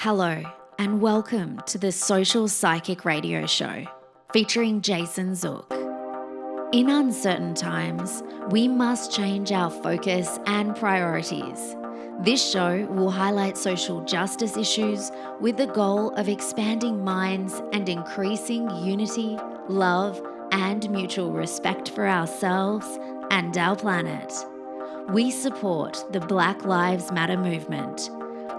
Hello, and welcome to the Social Psychic Radio Show featuring Jason Zook. In uncertain times, we must change our focus and priorities. This show will highlight social justice issues with the goal of expanding minds and increasing unity, love, and mutual respect for ourselves and our planet. We support the Black Lives Matter movement.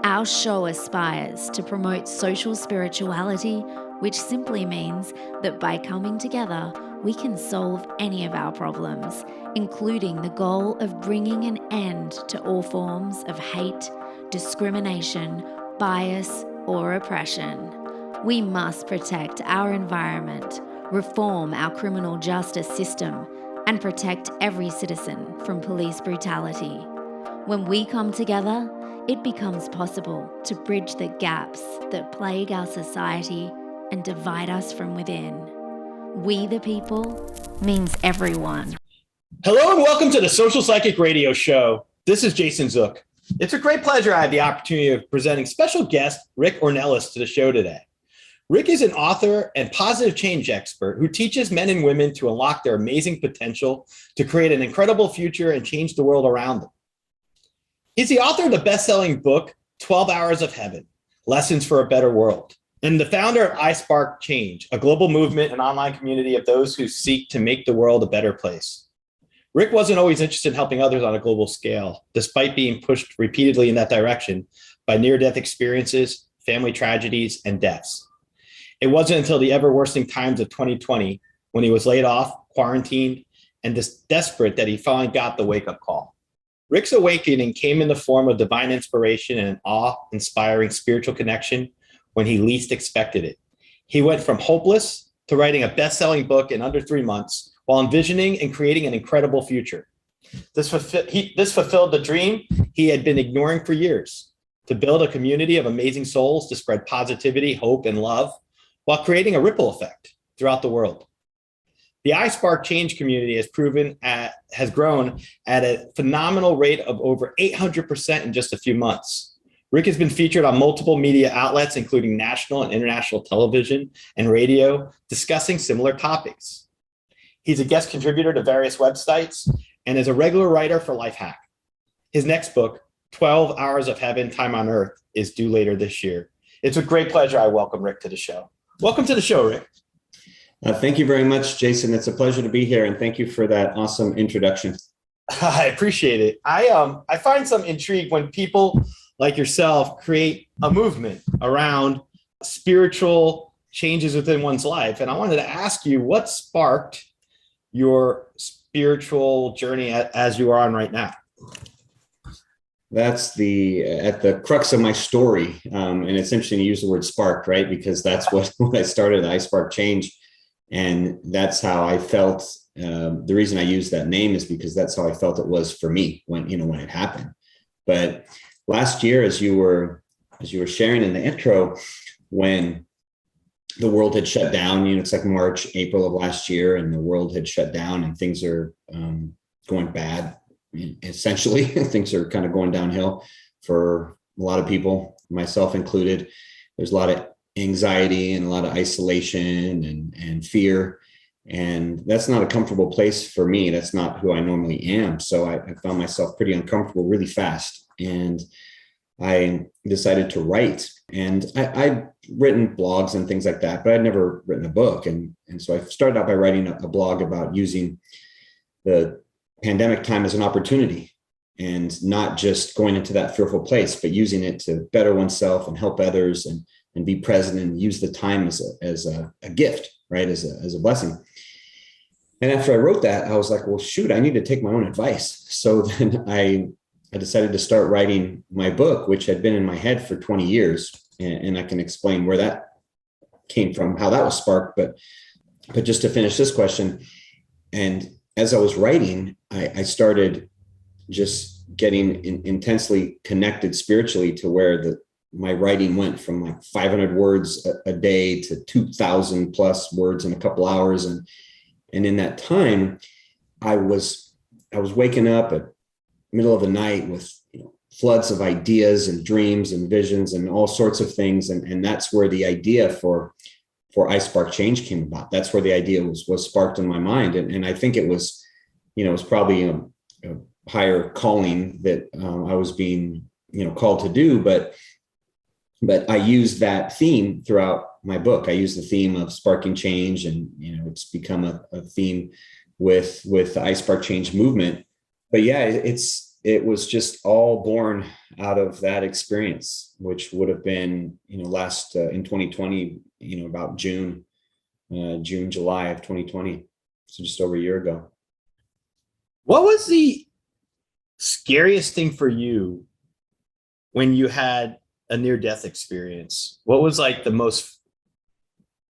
Our show aspires to promote social spirituality, which simply means that by coming together, we can solve any of our problems, including the goal of bringing an end to all forms of hate, discrimination, bias, or oppression. We must protect our environment, reform our criminal justice system, and protect every citizen from police brutality. When we come together, it becomes possible to bridge the gaps that plague our society and divide us from within. We the people means everyone. Hello and welcome to the Social Psychic Radio Show. This is Jason Zook. It's a great pleasure I have the opportunity of presenting special guest Rick Ornelas to the show today. Rick is an author and positive change expert who teaches men and women to unlock their amazing potential to create an incredible future and change the world around them. He's the author of the best-selling book, 12 Hours of Heaven, Lessons for a Better World, and the founder of iSpark Change, a global movement and online community of those who seek to make the world a better place. Rick wasn't always interested in helping others on a global scale, despite being pushed repeatedly in that direction by near-death experiences, family tragedies, and deaths. It wasn't until the ever-worsening times of 2020, when he was laid off, quarantined, and desperate that he finally got the wake-up call. Rick's awakening came in the form of divine inspiration and an awe-inspiring spiritual connection when he least expected it. He went from hopeless to writing a best-selling book in under 3 months while envisioning and creating an incredible future. This fulfilled the dream he had been ignoring for years, to build a community of amazing souls to spread positivity, hope, and love while creating a ripple effect throughout the world. The iSpark Change community has grown at a phenomenal rate of over 800% in just a few months. Rick has been featured on multiple media outlets, including national and international television and radio, discussing similar topics. He's a guest contributor to various websites and is a regular writer for Lifehack. His next book, 12 Hours of Heaven, Time on Earth, is due later this year. It's a great pleasure I welcome Rick to the show. Welcome to the show, Rick. Thank you very much, Jason. It's a pleasure to be here, and thank you for that awesome introduction. I appreciate it. I find some intrigue when people like yourself create a movement around spiritual changes within one's life. And I wanted to ask you, what sparked your spiritual journey as you are on right now? That's at the crux of my story. And it's interesting to use the word sparked, right? Because that's what I started, iSpark Change. And that's how I felt. The reason I use that name is because that's how I felt it was for me when it happened. But last year, as you were sharing in the intro, when the world had shut down, it's like March, April of last year, and the world had shut down and things are going bad. Essentially, things are kind of going downhill for a lot of people, myself included. There's a lot of anxiety and a lot of isolation and fear. And that's not a comfortable place for me. That's not who I normally am. So I found myself pretty uncomfortable really fast. And I decided to write. And I'd written blogs and things like that, but I'd never written a book. And so I started out by writing a blog about using the pandemic time as an opportunity and not just going into that fearful place, but using it to better oneself and help others and be present and use the time as a gift, right? As a blessing. And after I wrote that, I was like, well, shoot, I need to take my own advice. So then I decided to start writing my book, which had been in my head for 20 years. And I can explain where that came from, how that was sparked. But just to finish this question, and as I was writing, I started just getting intensely connected spiritually to where my writing went from like 500 words a day to 2,000 plus words in a couple hours. And in that time, I was waking up at middle of the night with floods of ideas and dreams and visions and all sorts of things. And that's where the idea for I Spark Change came about. That's where the idea was sparked in my mind. And I think it was, it was probably a higher calling that I was being, called to do. But I used that theme throughout my book. I used the theme of sparking change, and, it's become a theme with the I Spark Change movement. But yeah, it was just all born out of that experience, which would have been, last in 2020, about June, July of 2020. So just over a year ago. What was the scariest thing for you when you had a near-death experience? What was like the most,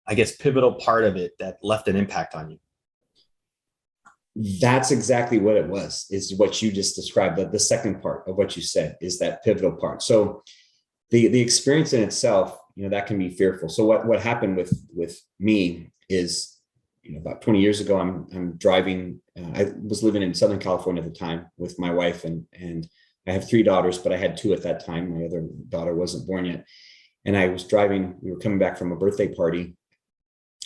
I guess, pivotal part of it that left an impact on you? That's exactly what it was, is what you just described. The second part of what you said is that pivotal part. So the experience in itself, that can be fearful. So what happened with me is, about 20 years ago, I'm driving. I was living in Southern California at the time with my wife, and I have 3 daughters, but I had 2 at that time. My other daughter wasn't born yet. And I was driving. We were coming back from a birthday party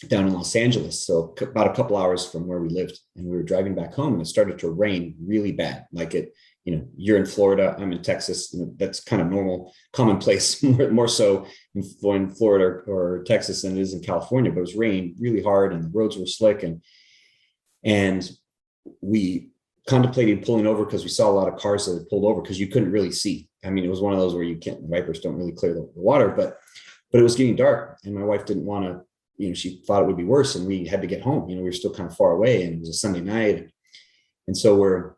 down in Los Angeles, so about a couple hours from where we lived. And we were driving back home, and it started to rain really bad. Like it, you're in Florida, I'm in Texas. That's kind of normal, commonplace, more so in Florida or Texas than it is in California. But it was raining really hard, and the roads were slick, and we contemplated pulling over because we saw a lot of cars that had pulled over because you couldn't really see. I mean, it was one of those where the wipers don't really clear the water, but it was getting dark, and my wife didn't want to. She thought it would be worse, and we had to get home. We were still kind of far away, and it was a Sunday night. And so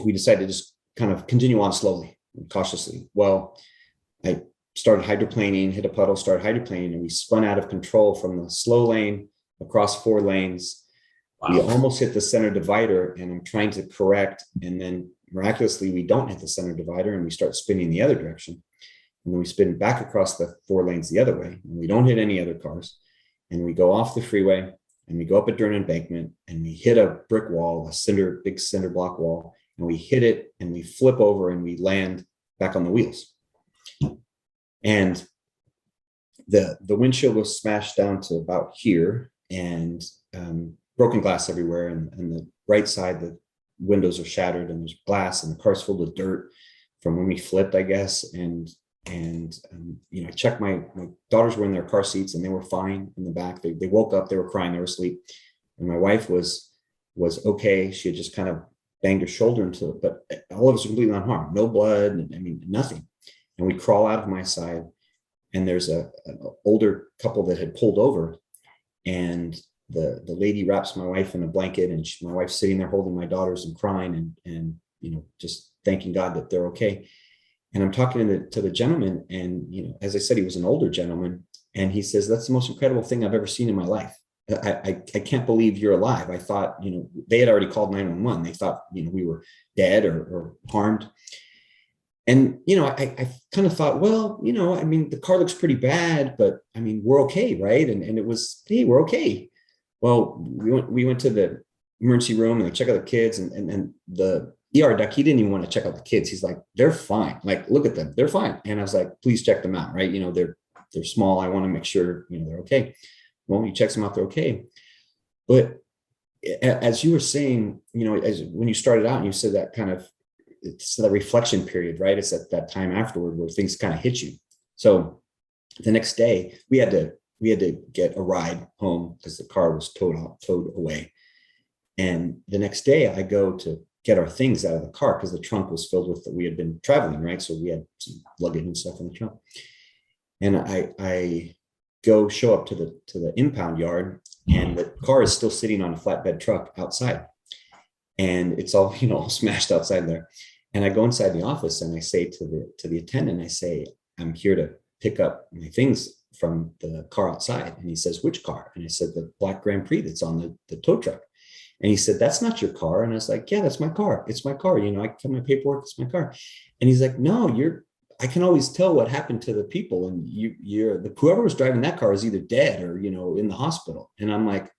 we decided to just kind of continue on slowly and cautiously. Well, I started hydroplaning, hit a puddle, started hydroplaning, and we spun out of control from the slow lane across 4 lanes. Wow. We almost hit the center divider, and I'm trying to correct. And then miraculously, we don't hit the center divider, and we start spinning the other direction. And then we spin back across the 4 lanes the other way, and we don't hit any other cars. And we go off the freeway, and we go up a dirt embankment, and we hit a brick wall, big cinder block wall, and we hit it, and we flip over, and we land back on the wheels. And the windshield was smashed down to about here, and broken glass everywhere. And the right side, the windows are shattered, and there's glass, and the car's filled with dirt from when we flipped, I guess. And I checked, my daughters were in their car seats, and they were fine in the back. They woke up, they were crying, they were asleep. And my wife was okay. She had just kind of banged her shoulder into it, but all of us were completely unharmed, no blood, nothing. And we crawl out of my side, and there's an older couple that had pulled over, and the lady wraps my wife in a blanket, and my wife's sitting there holding my daughters and crying and just thanking God that they're okay. And I'm talking to the gentleman, and as I said, he was an older gentleman, and he says, "That's the most incredible thing I've ever seen in my life. I can't believe you're alive. I thought, they had already called 911. They thought, we were dead or harmed." And, I kind of thought, well, the car looks pretty bad, but we're okay, right? And it was, hey, we're okay. Well, we went to the emergency room, and they checked out the kids, and the ER doc, he didn't even want to check out the kids. He's like, "They're fine. Like, look at them. They're fine." And I was like, "Please check them out, right? They're small. I want to make sure, they're okay." Well, he checks them out. They're okay. But as you were saying, as when you started out and you said that it's that reflection period, right? It's at that time afterward where things kind of hit you. So the next day we had to get a ride home because the car was towed away. And the next day I go to get our things out of the car because the trunk was filled with, we had been traveling, right? So we had some luggage and stuff in the trunk. And I go show up to the impound yard, and the car is still sitting on a flatbed truck outside, and it's all all smashed outside there. And I go inside the office, and I say to the attendant, I say, "I'm here to pick up my things from the car outside." And he says, "Which car?" And I said, "The black Grand Prix that's on the tow truck." And he said, "That's not your car." And I was like, "Yeah, that's my car. It's my car. I got my paperwork. It's my car." And he's like, "No, I can always tell what happened to the people. And whoever was driving that car is either dead or, in the hospital." And I'm like,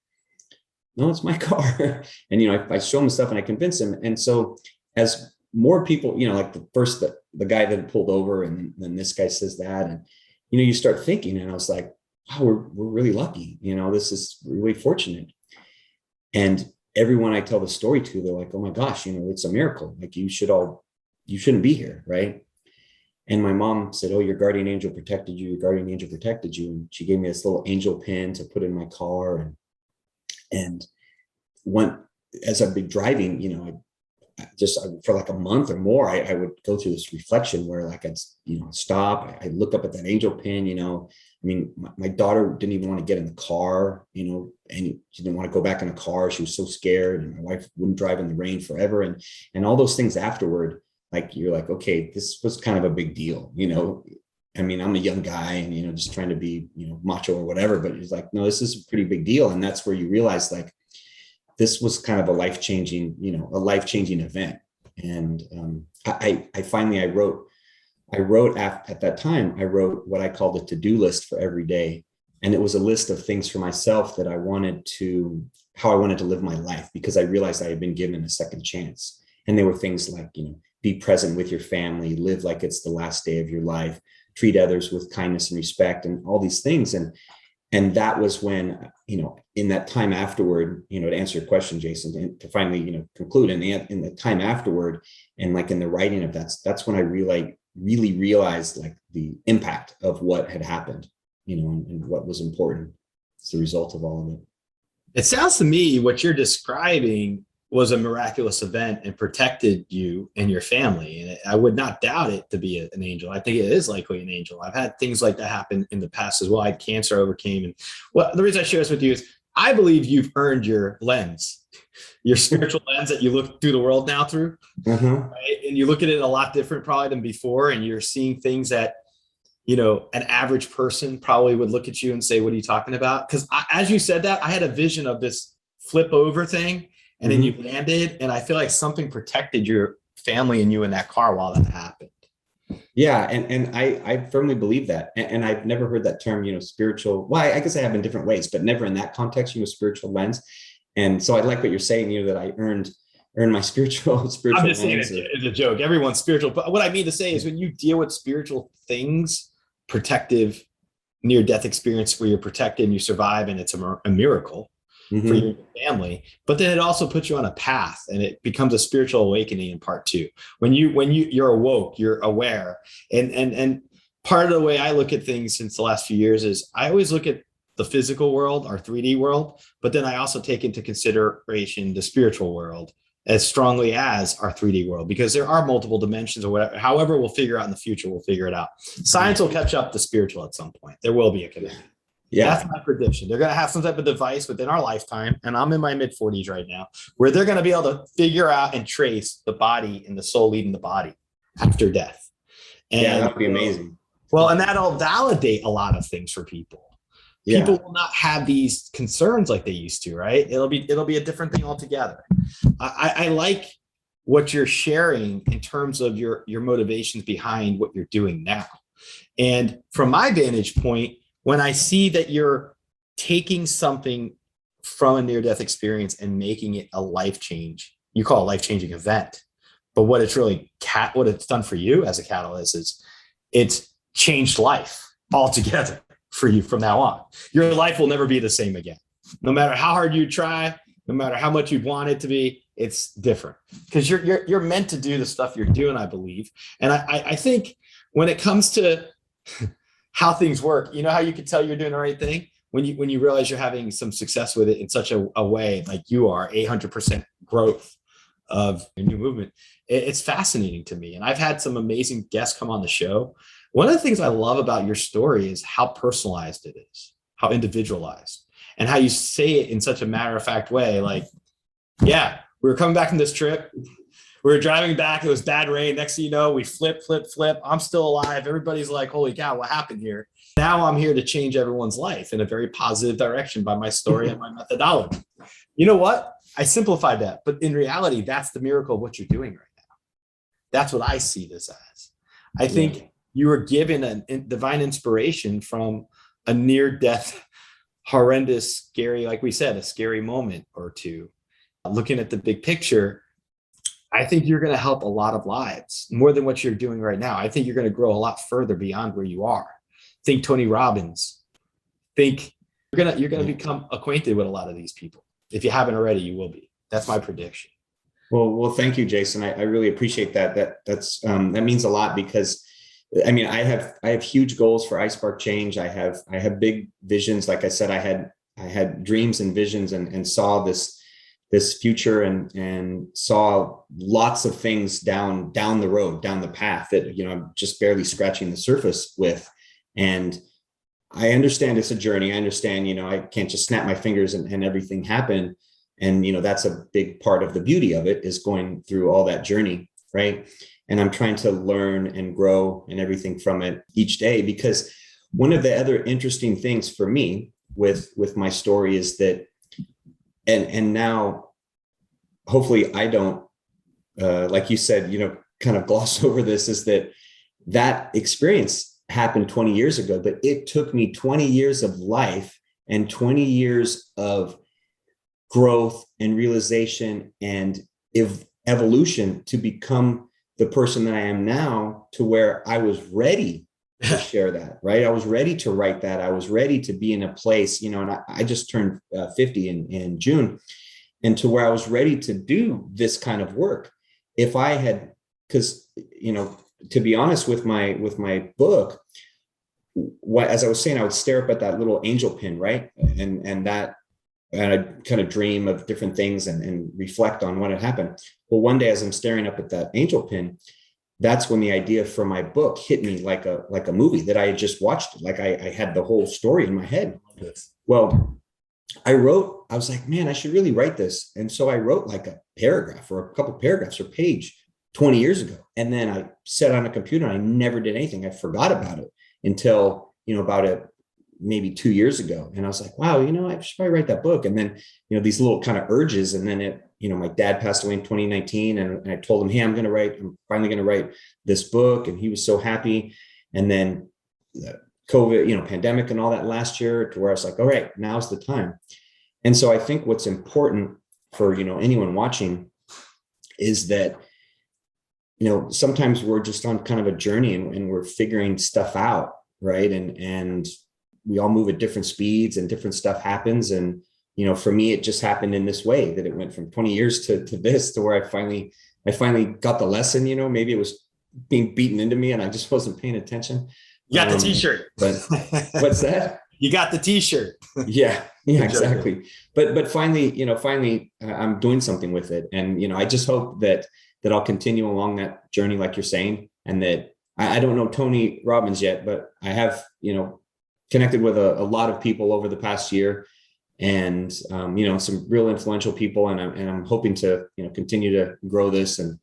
"No, it's my car." And, I show him stuff and I convince him. And so as more people, like the first the guy that pulled over, and then this guy says that, and you start thinking, and I was like, wow, we're really lucky. This is really fortunate. And everyone I tell the story to, they're like, oh my gosh, it's a miracle. Like you shouldn't be here, right? And my mom said, oh, your guardian angel protected you. Your guardian angel protected you. And she gave me this little angel pin to put in my car. And as I've been driving, I just for like a month or more, I would go through this reflection where like I'd stop. I look up at that angel pin. My daughter didn't even want to get in the car, and she didn't want to go back in the car. She was so scared, and my wife wouldn't drive in the rain forever, and all those things afterward. Like you're like, okay, this was kind of a big deal, I'm a young guy and, just trying to be, macho or whatever, but it's like, no, this is a pretty big deal. And that's where you realize like, this was kind of a life-changing event. And I finally wrote at that time, I wrote what I called a to-do list for every day. And it was a list of things for myself that how I wanted to live my life, because I realized I had been given a second chance. And there were things like, be present with your family, live like it's the last day of your life, treat others with kindness and respect, and all these things. And that was when, in that time afterward, to answer your question, Jason, to finally, conclude in the time afterward, and like in the writing of that's when I really realized like the impact of what had happened, and what was important as the result of all of it. It sounds to me what you're describing was a miraculous event and protected you and your family. And I would not doubt it to be an angel. I think it is likely an angel. I've had things like that happen in the past as well. I had cancer, overcame. And the reason I share this with you is I believe you've earned your lens, your spiritual lens that you look through the world now through. Mm-hmm. Right? And you look at it a lot different probably than before. And you're seeing things that, an average person probably would look at you and say, what are you talking about? Because as you said that, I had a vision of this flip over thing. And then you landed, and I feel like something protected your family and you in that car while that happened. Yeah, and I firmly believe that. And I've never heard that term, spiritual. Well, I guess I have in different ways, but never in that context, spiritual lens. And so I like what you're saying, that I earned my spiritual I'm just saying lens. it's a joke. Everyone's spiritual. But what I mean to say is when you deal with spiritual things, protective near-death experience where you're protected and you survive, and it's a miracle. Mm-hmm. For your family, but then it also puts you on a path, and it becomes a spiritual awakening in part two. When you're awoke, you're aware, and part of the way I look at things since the last few years is I always look at the physical world, our 3D world, but then I also take into consideration the spiritual world as strongly as our 3D world, because there are multiple dimensions or whatever. However, we'll figure out in the future, we'll figure it out. Science will catch up to spiritual at some point. There will be a connection. Yeah. That's my prediction. They're going to have some type of device within our lifetime, and I'm in my mid 40s right now, where they're going to be able to figure out and trace the body and the soul leaving the body after death. And yeah, that would be amazing. Well, and that'll validate a lot of things for people. Yeah. People will not have these concerns like they used to, right? It'll be a different thing altogether. I like what you're sharing in terms of your motivations behind what you're doing now. And from my vantage point, when I see that you're taking something from a near-death experience and making it a life change, you call it a life-changing event. But what it's really, what it's done for you as a catalyst is it's changed life altogether for you from now on. Your life will never be the same again. No matter how hard you try, no matter how much you want it to be, it's different because you're meant to do the stuff you're doing, I believe. And I think when it comes to how things work, how you can tell you're doing the right thing when you realize you're having some success with it in such a way, like you are 800% growth of a new movement. It's fascinating to me. And I've had some amazing guests come on the show. One of the things I love about your story is how personalized it is, how individualized, and how you say it in such a matter of fact way. Like, yeah, we were coming back from this trip. We were driving back. It was bad rain. Next thing you know, we flip. I'm still alive. Everybody's like, holy cow, what happened here? Now I'm here to change everyone's life in a very positive direction by my story and my methodology. You know what? I simplified that. But in reality, that's the miracle of what you're doing right now. That's what I see this as. I think you were given a divine inspiration from a near-death, horrendous, scary, like we said, a scary moment or two. Looking at the big picture, I think you're going to help a lot of lives more than what you're doing right now. I think you're going to grow a lot further beyond where you are. Think Tony Robbins. Think you're gonna become acquainted with a lot of these people. If you haven't already, you will be. That's my prediction. Well, thank you, Jason. I really appreciate that. That means a lot because, I mean, I have huge goals for iSpark Change. I have big visions. Like I said, I had dreams and visions and saw this future and saw lots of things down the road, down the path that, I'm just barely scratching the surface with. And I understand it's a journey. I understand, I can't just snap my fingers and everything happen. And, that's a big part of the beauty of it, is going through all that journey. Right. And I'm trying to learn and grow and everything from it each day, because one of the other interesting things for me with my story is that, and now hopefully I don't, like you said, kind of gloss over this, is that experience happened 20 years ago, but it took me 20 years of life and 20 years of growth and realization and evolution to become the person that I am now, to where I was ready to share that, right? I was ready to write that. I was ready to be in a place, and I just turned 50 in June, and to where I was ready to do this kind of work. If I had, because, to be honest with my book, as I was saying, I would stare up at that little angel pin, right? And I'd kind of dream of different things and reflect on what had happened. Well, one day, as I'm staring up at that angel pin, that's when the idea for my book hit me like a movie that I had just watched. Like I had the whole story in my head. Well, I was like, man, I should really write this. And so I wrote like a paragraph or a couple paragraphs or page 20 years ago. And then I sat on a computer and I never did anything. I forgot about it until, about maybe 2 years ago. And I was like, wow, I should probably write that book. And then, these little kind of urges. And then my dad passed away in 2019. And I told him, hey, I'm finally going to write this book. And he was so happy. And then the COVID, pandemic and all that last year, to where I was like, all right, now's the time. And so I think what's important for, anyone watching is that, sometimes we're just on kind of a journey and we're figuring stuff out. Right. And we all move at different speeds and different stuff happens. And, for me, it just happened in this way, that it went from 20 years to this, to where I finally got the lesson. Maybe it was being beaten into me and I just wasn't paying attention. You got the t-shirt. But what's that? You got the t-shirt. Yeah, exactly. But finally, I'm doing something with it. And, I just hope that I'll continue along that journey, like you're saying, and that I don't know Tony Robbins yet, but I have, connected with a lot of people over the past year, and, some real influential people. And I'm hoping to, continue to grow this and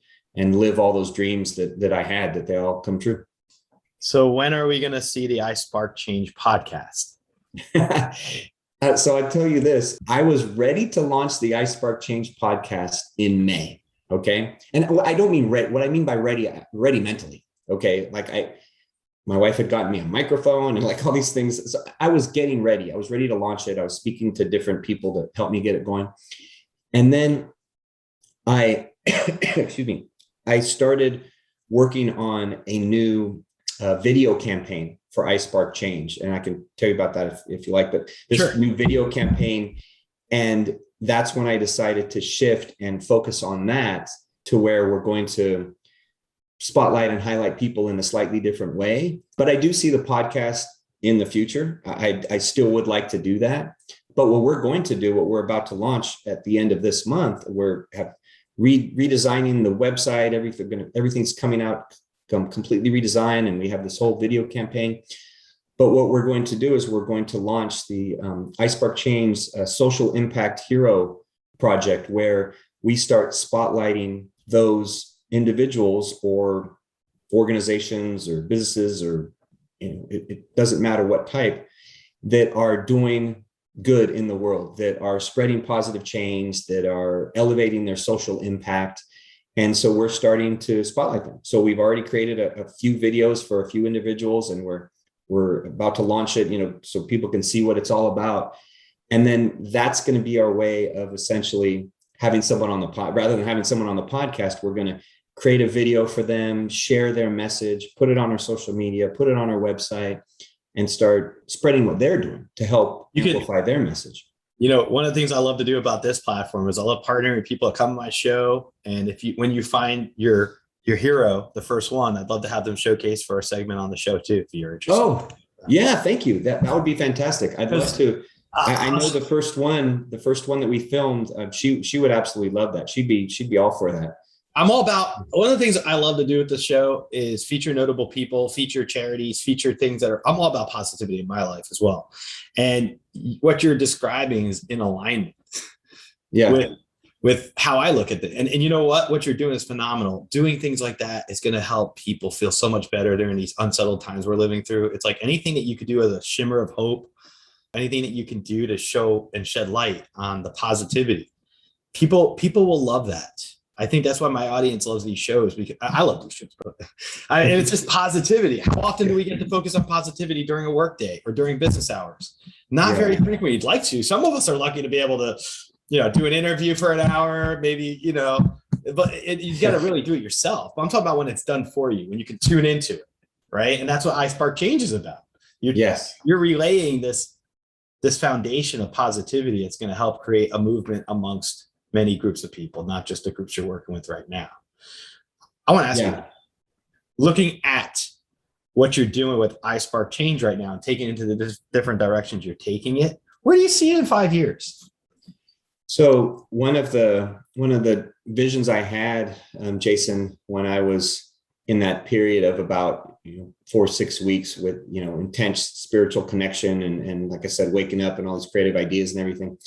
live all those dreams that I had, that they all come true. So when are we going to see the iSpark Change podcast? So I tell you this, I was ready to launch the iSpark Change podcast in May. Okay. And I don't mean ready. What I mean by ready mentally. Okay. Like my wife had gotten me a microphone and like all these things. So I was getting ready. I was ready to launch it. I was speaking to different people to help me get it going. And then I started working on a new video campaign for iSpark Change. And I can tell you about that if you like, but this new video campaign. And that's when I decided to shift and focus on that, to where we're going to spotlight and highlight people in a slightly different way. But I do see the podcast in the future. I still would like to do that. But what we're going to do, what we're about to launch at the end of this month, we're redesigning the website. Everything's coming out completely redesigned, and we have this whole video campaign. But what we're going to do is we're going to launch the iSpark Change Social Impact Hero project, where we start spotlighting those individuals or organizations or businesses, or it doesn't matter what type, that are doing good in the world, that are spreading positive change, that are elevating their social impact. And so we're starting to spotlight them. So we've already created a few videos for a few individuals, and we're about to launch it, so people can see what it's all about. And then that's going to be our way of essentially having someone on the pod, rather than having someone on the podcast, we're going to create a video for them, share their message, put it on our social media, put it on our website, and start spreading what they're doing to help amplify their message. One of the things I love to do about this platform is I love partnering with people that come to my show. And when you find your hero, the first one, I'd love to have them showcased for a segment on the show too, if you're interested. Oh, yeah. Thank you. That would be fantastic. I'd love to. I know the first one that we filmed, she would absolutely love that. She'd be all for that. I'm all about, one of the things I love to do with the show is feature notable people, feature charities, feature things I'm all about positivity in my life as well. And what you're describing is in alignment with how I look at it. And you know what you're doing is phenomenal. Doing things like that is going to help people feel so much better during these unsettled times we're living through. It's like anything that you could do as a shimmer of hope, anything that you can do to show and shed light on the positivity. People will love that. I think that's why my audience loves these shows, because I love these shows. And it's just positivity. How often do we get to focus on positivity during a work day or during business hours? Not very frequently. You'd like to. Some of us are lucky to be able to, do an interview for an hour, maybe, but you got to really do it yourself. But I'm talking about when it's done for you, when you can tune into it, right? And that's what iSpark Change is about. You're relaying this foundation of positivity. It's going to help create a movement amongst many groups of people, not just the groups you're working with right now. I want to ask you, looking at what you're doing with iSpark Change right now and taking it into the different directions you're taking it, where do you see it in 5 years? So one of the visions I had, Jason, when I was in that period of about 4 or 6 weeks with intense spiritual connection and like I said, waking up and all these creative ideas and everything,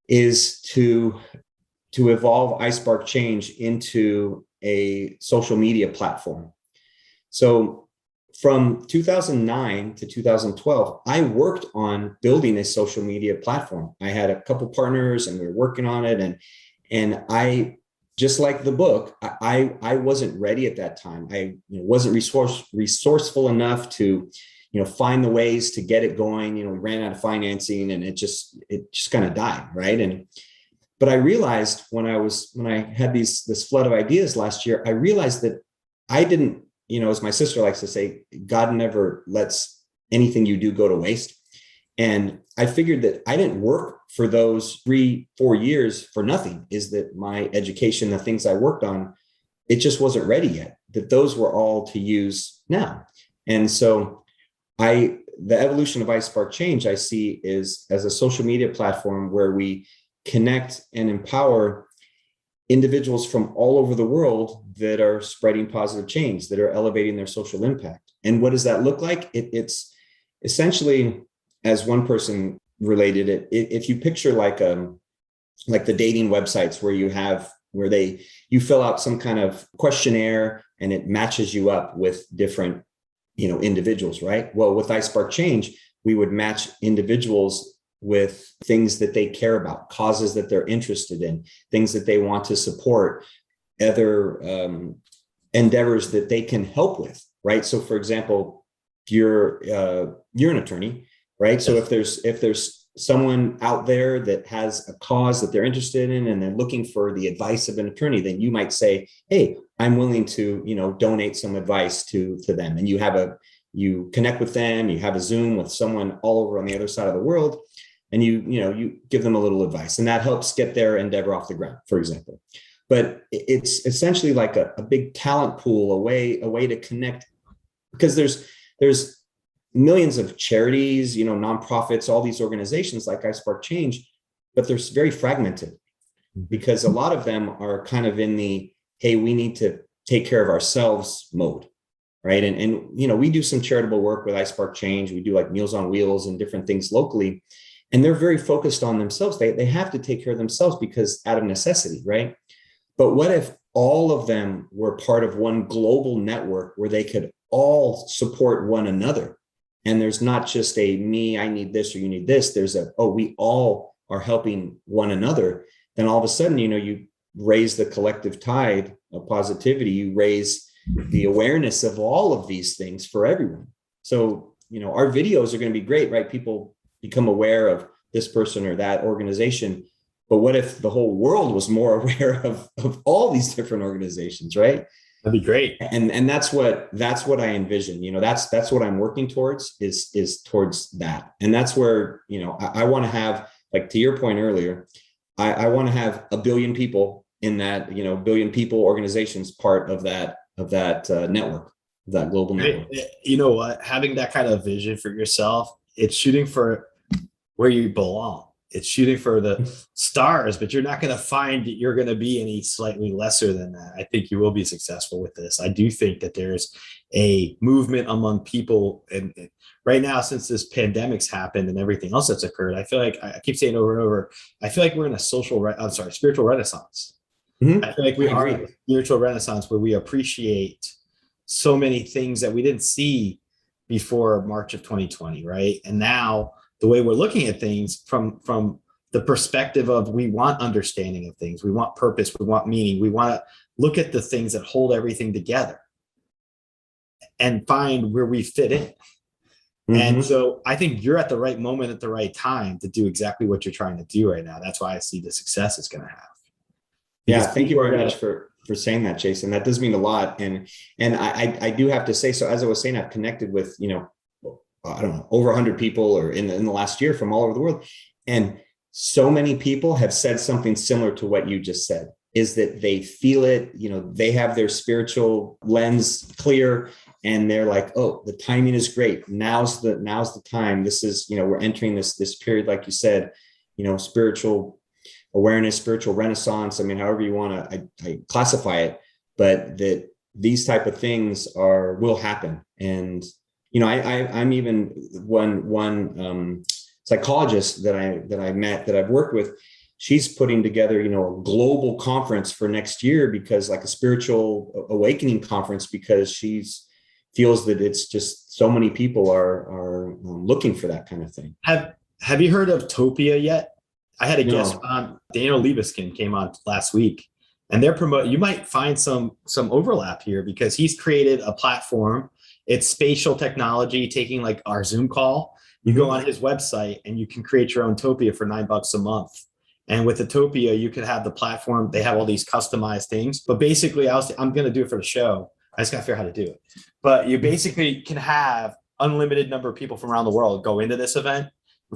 is to evolve iSpark Change into a social media platform. So from 2009 to 2012, I worked on building a social media platform. I had a couple partners and we were working on it. And I, just like the book, I wasn't ready at that time. I wasn't resourceful enough to find the ways to get it going. We ran out of financing and it just kind of died. Right. But I realized when I had this flood of ideas last year, I realized that I didn't, as my sister likes to say, God never lets anything you do go to waste. And I figured that I didn't work for those 3-4 years for nothing, is that my education, the things I worked on, it just wasn't ready yet, that those were all to use now. And so the evolution of iSpark Change I see is as a social media platform where we connect and empower individuals from all over the world that are spreading positive change, that are elevating their social impact. And what does that look like? It's essentially, as one person related it, if you picture like the dating websites where you fill out some kind of questionnaire and it matches you up with different individuals, right? Well, with iSpark Change, we would match individuals with things that they care about, causes that they're interested in, things that they want to support, other endeavors that they can help with, right? So, for example, you're an attorney, right? So if there's someone out there that has a cause that they're interested in and they're looking for the advice of an attorney, then you might say, hey, I'm willing to, donate some advice to them. And you connect with them, you have a Zoom with someone all over on the other side of the world, and you give them a little advice, and that helps get their endeavor off the ground, for example. But it's essentially like a big talent pool, a way to connect, because there's millions of charities, nonprofits, all these organizations like iSpark Change, but they're very fragmented because a lot of them are kind of in the, hey, we need to take care of ourselves mode, right? And we do some charitable work with iSpark Change. We do like Meals on Wheels and different things locally, and they're very focused on themselves. They have to take care of themselves because out of necessity, right? But what if all of them were part of one global network where they could all support one another? And there's not just a me, I need this or you need this. There's we all are helping one another. Then all of a sudden, you raise the collective tide of positivity. You raise the awareness of all of these things for everyone. So, our videos are going to be great, right? People become aware of this person or that organization. But what if the whole world was more aware of all these different organizations, right? That'd be great. And that's what I envision. That's what I'm working towards is towards that. And that's where, I want to have, like to your point earlier, I want to have 1 billion people in that, billion people organizations part of that network, that global network. You know what? Having that kind of vision for yourself, it's shooting for where you belong. It's shooting for the stars, but you're not going to find that you're going to be any slightly lesser than that. I think you will be successful with this. I do think that there's a movement among people. And right now, since this pandemic's happened and everything else that's occurred, I feel like I keep saying over and over, I feel like we're in a spiritual renaissance. I feel like we are in a spiritual renaissance where we appreciate so many things that we didn't see before March of 2020, right? And now the way we're looking at things from the perspective of, we want understanding of things, we want purpose, we want meaning, we want to look at the things that hold everything together and find where we fit in. And so I think you're at the right moment at the right time to do exactly what you're trying to do right now. That's why I see the success it's going to have. Yeah, thank you very much for saying that, Jason. That does mean a lot. And I do have to say, so as I was saying, I've connected with, I don't know, over 100 people or in the last year from all over the world. And so many people have said something similar to what you just said, is that they feel it, they have their spiritual lens clear and they're like, oh, the timing is great. Now's the time. This is, we're entering this period, like you said, spiritual awareness, spiritual renaissance. I mean, however you want to I classify it, but that these type of things will happen. And I'm even one psychologist that I met, that I've worked with. She's putting together, a global conference for next year, because like a spiritual awakening conference, because feels that it's just so many people are looking for that kind of thing. Have you heard of Topia yet? I had a guest on, Daniel Libeskind came on last week, and they're promoting. You might find some overlap here, because he's created a platform. It's spatial technology, taking like our Zoom call. You go on his website and you can create your own Topia for $9 a month. And with the Topia, you can have the platform. They have all these customized things. But basically, I'm going to do it for the show. I just got to figure out how to do it. But you basically can have unlimited number of people from around the world go into this event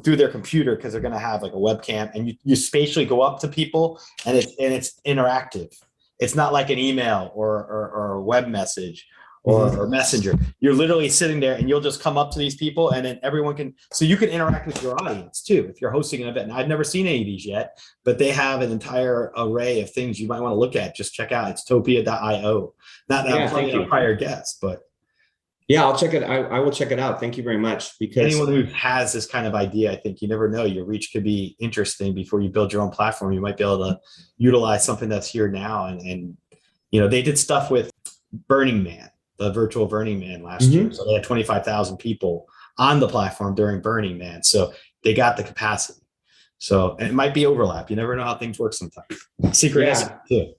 through their computer, because they're going to have like a webcam, and you spatially go up to people, and it's interactive. It's not like an email or a web message or messenger. You're literally sitting there, and you'll just come up to these people, and then everyone can, so you can interact with your audience too if you're hosting an event. And I've never seen any of these yet, but they have an entire array of things you might want to look at. Just check out, it's topia.io. Not that I'm playing a prior guest, but yeah, I'll check it. I will check it out. Thank you very much. Because anyone who has this kind of idea, I think you never know, your reach could be interesting before you build your own platform. You might be able to utilize something that's here now. And they did stuff with Burning Man, the virtual Burning Man last year. So they had 25,000 people on the platform during Burning Man. So they got the capacity. So it might be overlap. You never know how things work sometimes. Synchronicity too.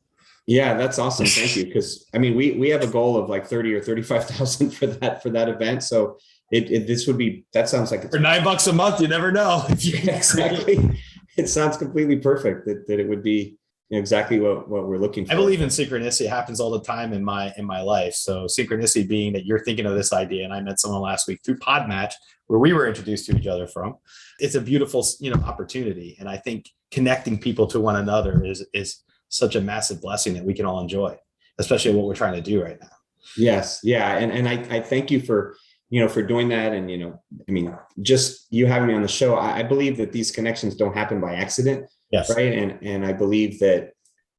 Yeah, that's awesome. Thank you. Because I mean, we have a goal of like 30 or 35,000 for that event. So that sounds like it's for $9 a month. You never know. Yeah, exactly. It sounds completely perfect that it would be exactly what we're looking for. I believe in synchronicity. It happens all the time in my life. So synchronicity being that you're thinking of this idea, and I met someone last week through Podmatch where we were introduced to each other from. It's a beautiful, opportunity. And I think connecting people to one another is such a massive blessing that we can all enjoy, especially what we're trying to do right now. Yes. Yeah. And I thank you for doing that. And, just you having me on the show, I believe that these connections don't happen by accident. Yes. Right. And I believe that,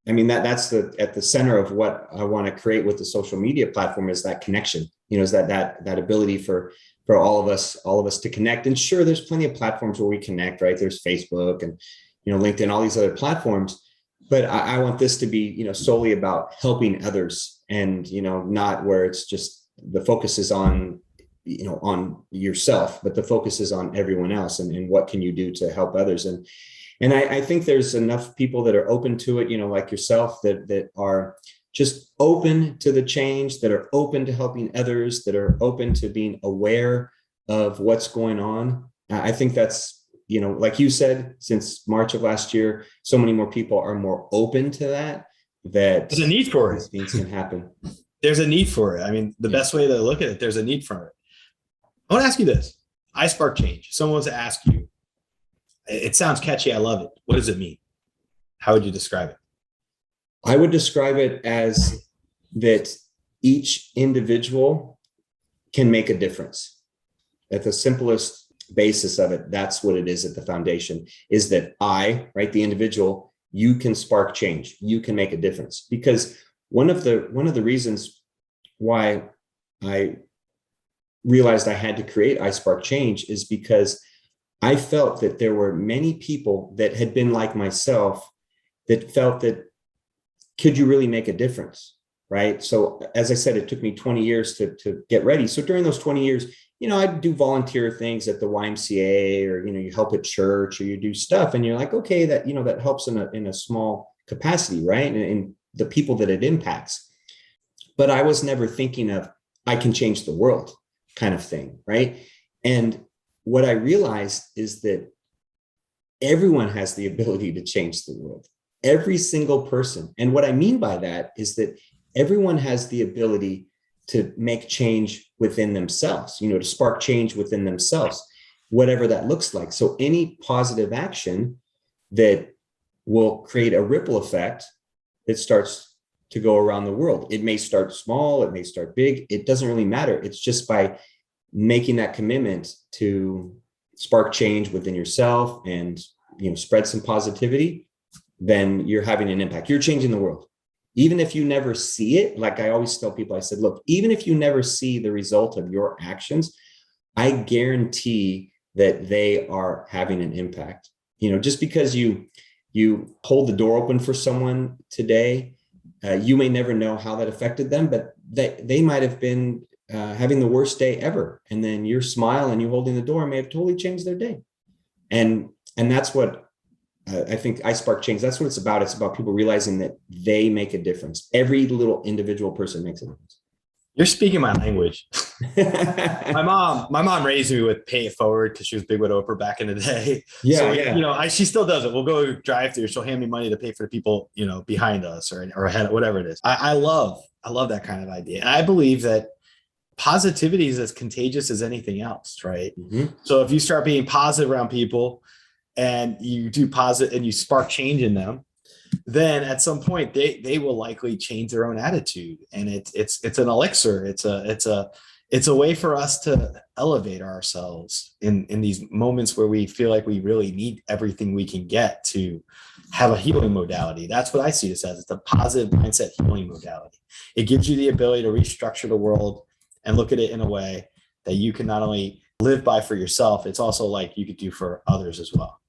that's at the center of what I want to create with the social media platform, is that connection, is that ability for all of us to connect. And sure, there's plenty of platforms where we connect, right? There's Facebook and, LinkedIn, all these other platforms. But I want this to be, solely about helping others, and, not where it's just the focus is on, on yourself, but the focus is on everyone else, and what can you do to help others. And I think there's enough people that are open to it, like yourself, that are just open to the change, that are open to helping others, that are open to being aware of what's going on. I think that's like you said, since March of last year, so many more people are more open to that there's a need for it. Things can happen. There's a need for it. I mean, the best way to look at it, there's a need for it. I want to ask you this. I spark change. Someone wants to ask you, it sounds catchy. I love it. What does it mean? How would you describe it? I would describe it as that each individual can make a difference. At the simplest basis of it, that's what it is at the foundation, is that the individual, you can spark change. You can make a difference. Because one of the reasons why I realized I had to create I Spark Change is because I felt that there were many people that had been like myself that felt that, could you really make a difference? Right. So as I said, it took me 20 years to get ready. So during those 20 years, I'd do volunteer things at the YMCA, or, you help at church, or you do stuff, and you're like, okay, that, that helps in a small capacity, right? And the people that it impacts. But I was never thinking of, I can change the world kind of thing, right? And what I realized is that everyone has the ability to change the world, every single person. And what I mean by that is that everyone has the ability to make change within themselves, to spark change within themselves, whatever that looks like. So any positive action that will create a ripple effect that starts to go around the world. It may start small, it may start big. It doesn't really matter. It's just by making that commitment to spark change within yourself and, spread some positivity, then you're having an impact. You're changing the world. Even if you never see it, like I always tell people, I said, look, even if you never see the result of your actions, I guarantee that they are having an impact. Just because you hold the door open for someone today, you may never know how that affected them, but they might have been having the worst day ever. And then your smile and you holding the door may have totally changed their day. And that's what I think I Spark Change. That's what it's about. It's about people realizing that they make a difference. Every little individual person makes a difference. You're speaking my language. My mom raised me with pay it forward because she was big with Oprah back in the day. Yeah, so, yeah. She still does it. We'll go drive through. She'll hand me money to pay for the people, behind us or ahead, whatever it is. I love that kind of idea. And I believe that positivity is as contagious as anything else, right? Mm-hmm. So if you start being positive around people and you do positive and you spark change in them, then at some point they will likely change their own attitude. And it's an elixir. It's a way for us to elevate ourselves in these moments where we feel like we really need everything we can get to have a healing modality. That's what I see this as. It's a positive mindset healing modality. It gives you the ability to restructure the world and look at it in a way that you can not only live by for yourself, it's also like you could do for others as well.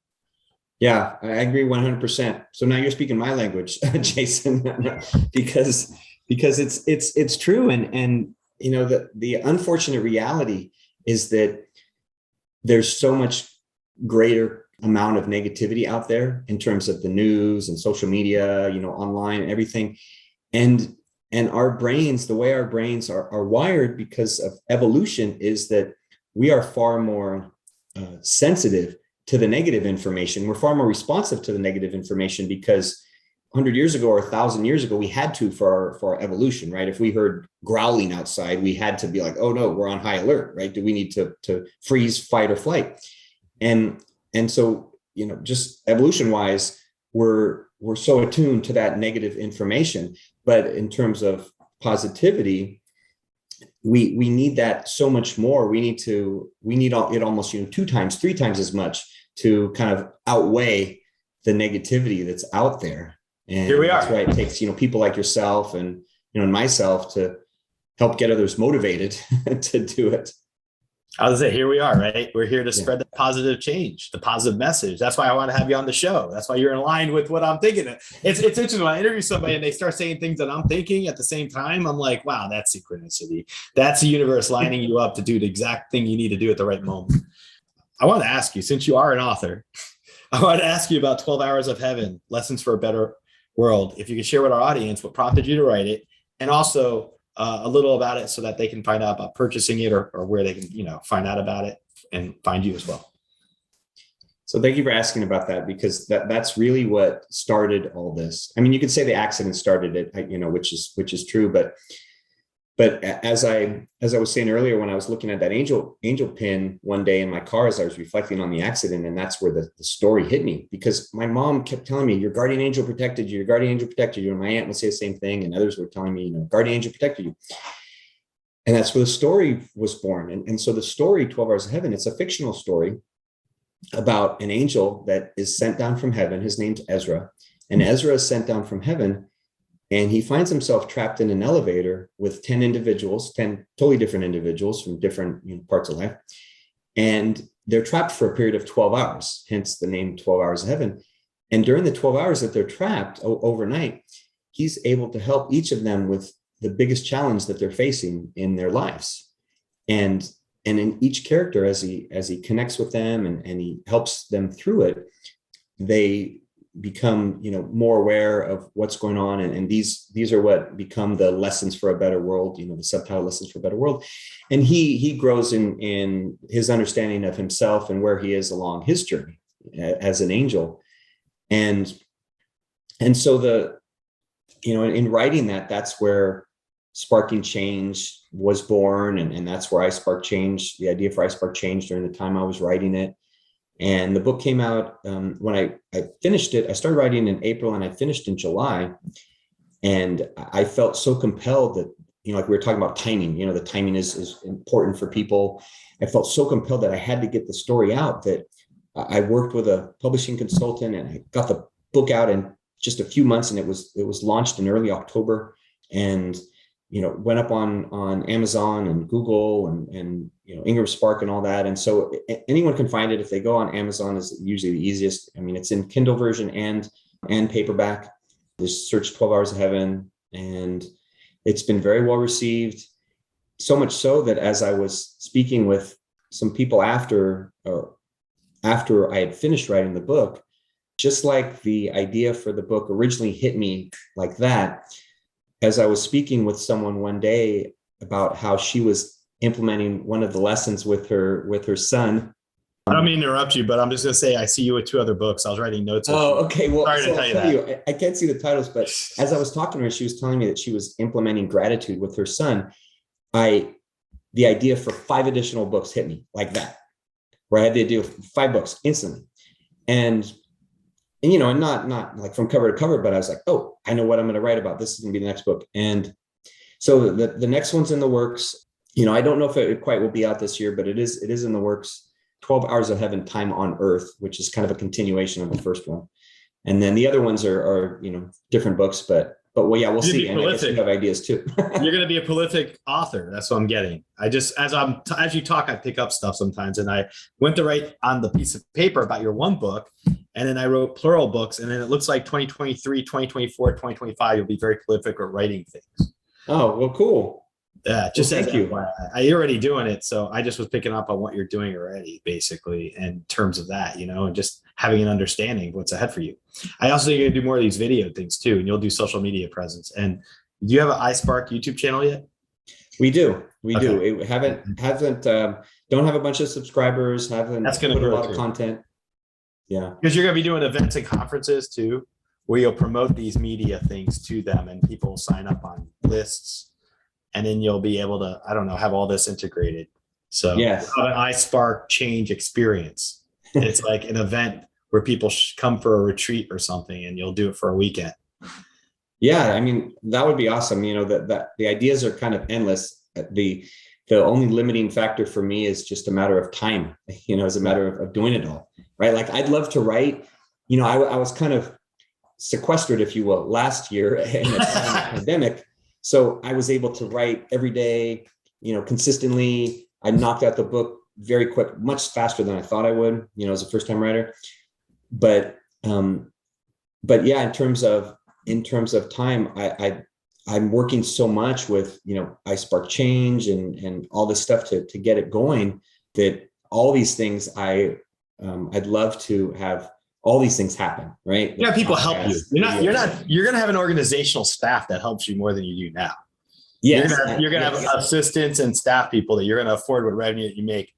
Yeah, I agree 100%. So now you're speaking my language, Jason, because it's true. And the unfortunate reality is that there's so much greater amount of negativity out there in terms of the news and social media, online and everything. And our brains, the way our brains are wired because of evolution, is that we are far more sensitive to the negative information. We're far more responsive to the negative information because 100 years ago or 1,000 years ago, we had to for our evolution, right? If we heard growling outside, we had to be like, oh no, we're on high alert, right? Do we need to freeze, fight, or flight? And so, just evolution wise, we're so attuned to that negative information. But in terms of positivity, we need that so much more. We need it almost 2 times, 3 times as much to kind of outweigh the negativity that's out there. And here we are. That's why it takes people like yourself and myself to help get others motivated to do it. I was gonna say, here we are, right? We're here to spread the positive change, the positive message. That's why I want to have you on the show. That's why you're in line with what I'm thinking. It's interesting when I interview somebody and they start saying things that I'm thinking at the same time. I'm like, wow, that's synchronicity. That's the universe lining you up to do the exact thing you need to do at the right moment. I want to ask you, since you are an author, I want to ask you about 12 Hours of Heaven, Lessons for a Better World. If you could share with our audience what prompted you to write it, and also a little about it so that they can find out about purchasing it or where they can, find out about it and find you as well. So thank you for asking about that, because that's really what started all this. I mean, you could say the accident started it, you know, which is true, but as I was saying earlier, when I was looking at that angel pin one day in my car as I was reflecting on the accident, and that's where the story hit me, because my mom kept telling me, your guardian angel protected you, your guardian angel protected you. And my aunt would say the same thing, and others were telling me, you know, guardian angel protected you. And that's where the story was born. And so the story, 12 Hours of Heaven, it's a fictional story about an angel that is sent down from heaven. His name's Ezra. And Ezra is sent down from heaven, and he finds himself trapped in an elevator with 10 individuals, 10 totally different individuals from different, you know, parts of life. And they're trapped for a period of 12 hours, hence the name 12 Hours of Heaven. And during the 12 hours that they're trapped overnight, he's able to help each of them with the biggest challenge that they're facing in their lives. And in each character, as he connects with them and he helps them through it, they become, you know, more aware of what's going on. And these are what become the lessons for a better world, you know, the subtitle Lessons for a Better World. And he grows in his understanding of himself and where he is along his journey as an angel. And so you know, in writing that's where Sparking Change was born. And that's where I Spark Change, the idea for I Spark Change during the time I was writing it. And the book came out when I finished it. I started writing in April and I finished in July. And I felt so compelled that, you know, like we were talking about timing, you know, the timing is important for people. I felt so compelled that I had to get the story out, that I worked with a publishing consultant and I got the book out in just a few months, and it was launched in early October, and, you know, went up on Amazon and Google and you know, Ingram Spark and all that. And so anyone can find it. If they go on Amazon, is usually the easiest. I mean, it's in Kindle version and paperback. Just search 12 Hours of Heaven, and it's been very well received. So much so that as I was speaking with some people after I had finished writing the book, just like the idea for the book originally hit me like that, as I was speaking with someone one day about how she was implementing one of the lessons with her son. I don't mean to interrupt you, but I'm just going to say, I see you with 2 other books. I was writing notes. Oh, okay. Well, sorry to tell you that. I can't see the titles, but as I was talking to her, she was telling me that she was implementing gratitude with her son. The idea for 5 additional books hit me like that, where I had the idea of 5 books instantly. And you know, and not like from cover to cover, but I was like, oh, I know what I'm going to write about. This is going to be the next book. And so the next one's in the works. You know, I don't know if it quite will be out this year, but it is in the works. 12 Hours of Heaven, Time on Earth, which is kind of a continuation of the first one. And then the other ones are you know, different books, but well, yeah, we'll see. And I guess you have ideas too. You're going to be a prolific author. That's what I'm getting. I just, as you talk, I pick up stuff sometimes, and I went to write on the piece of paper about your one book, and then I wrote plural books, and then it looks like 2023, 2024, 2025, you'll be very prolific at writing things. Oh, well, cool. Yeah, just thank you. You're already doing it, so I just was picking up on what you're doing already, basically, in terms of that, you know, and just having an understanding of what's ahead for you. I also think you're gonna do more of these video things too, and you'll do social media presence. And do you have an iSpark YouTube channel yet? We do. It hasn't don't have a bunch of subscribers. That's gonna put a grow lot too. of content. Yeah, because you're gonna be doing events and conferences too, where you'll promote these media things to them, and people will sign up on lists. And then you'll be able to, I don't know, have all this integrated. So yes, an iSpark Change experience. It's like an event where people come for a retreat or something, and you'll do it for a weekend. Yeah, I mean, that would be awesome. You know, that the ideas are kind of endless. The only limiting factor for me is just a matter of time. You know, as a matter of doing it all, right? Like, I'd love to write. You know, I was kind of sequestered, if you will, last year in the pandemic. So I was able to write every day, you know, consistently. I knocked out the book very quick, much faster than I thought I would, you know, as a first time writer. But yeah, in terms of time, I'm working so much with, you know, iSpark Change and all this stuff to get it going, that all these things I'd love to have all these things happen, right? Yeah, people help you. You're going to have an organizational staff that helps you more than you do now. Yes. You're going to have assistants and staff people that you're going to afford with revenue that you make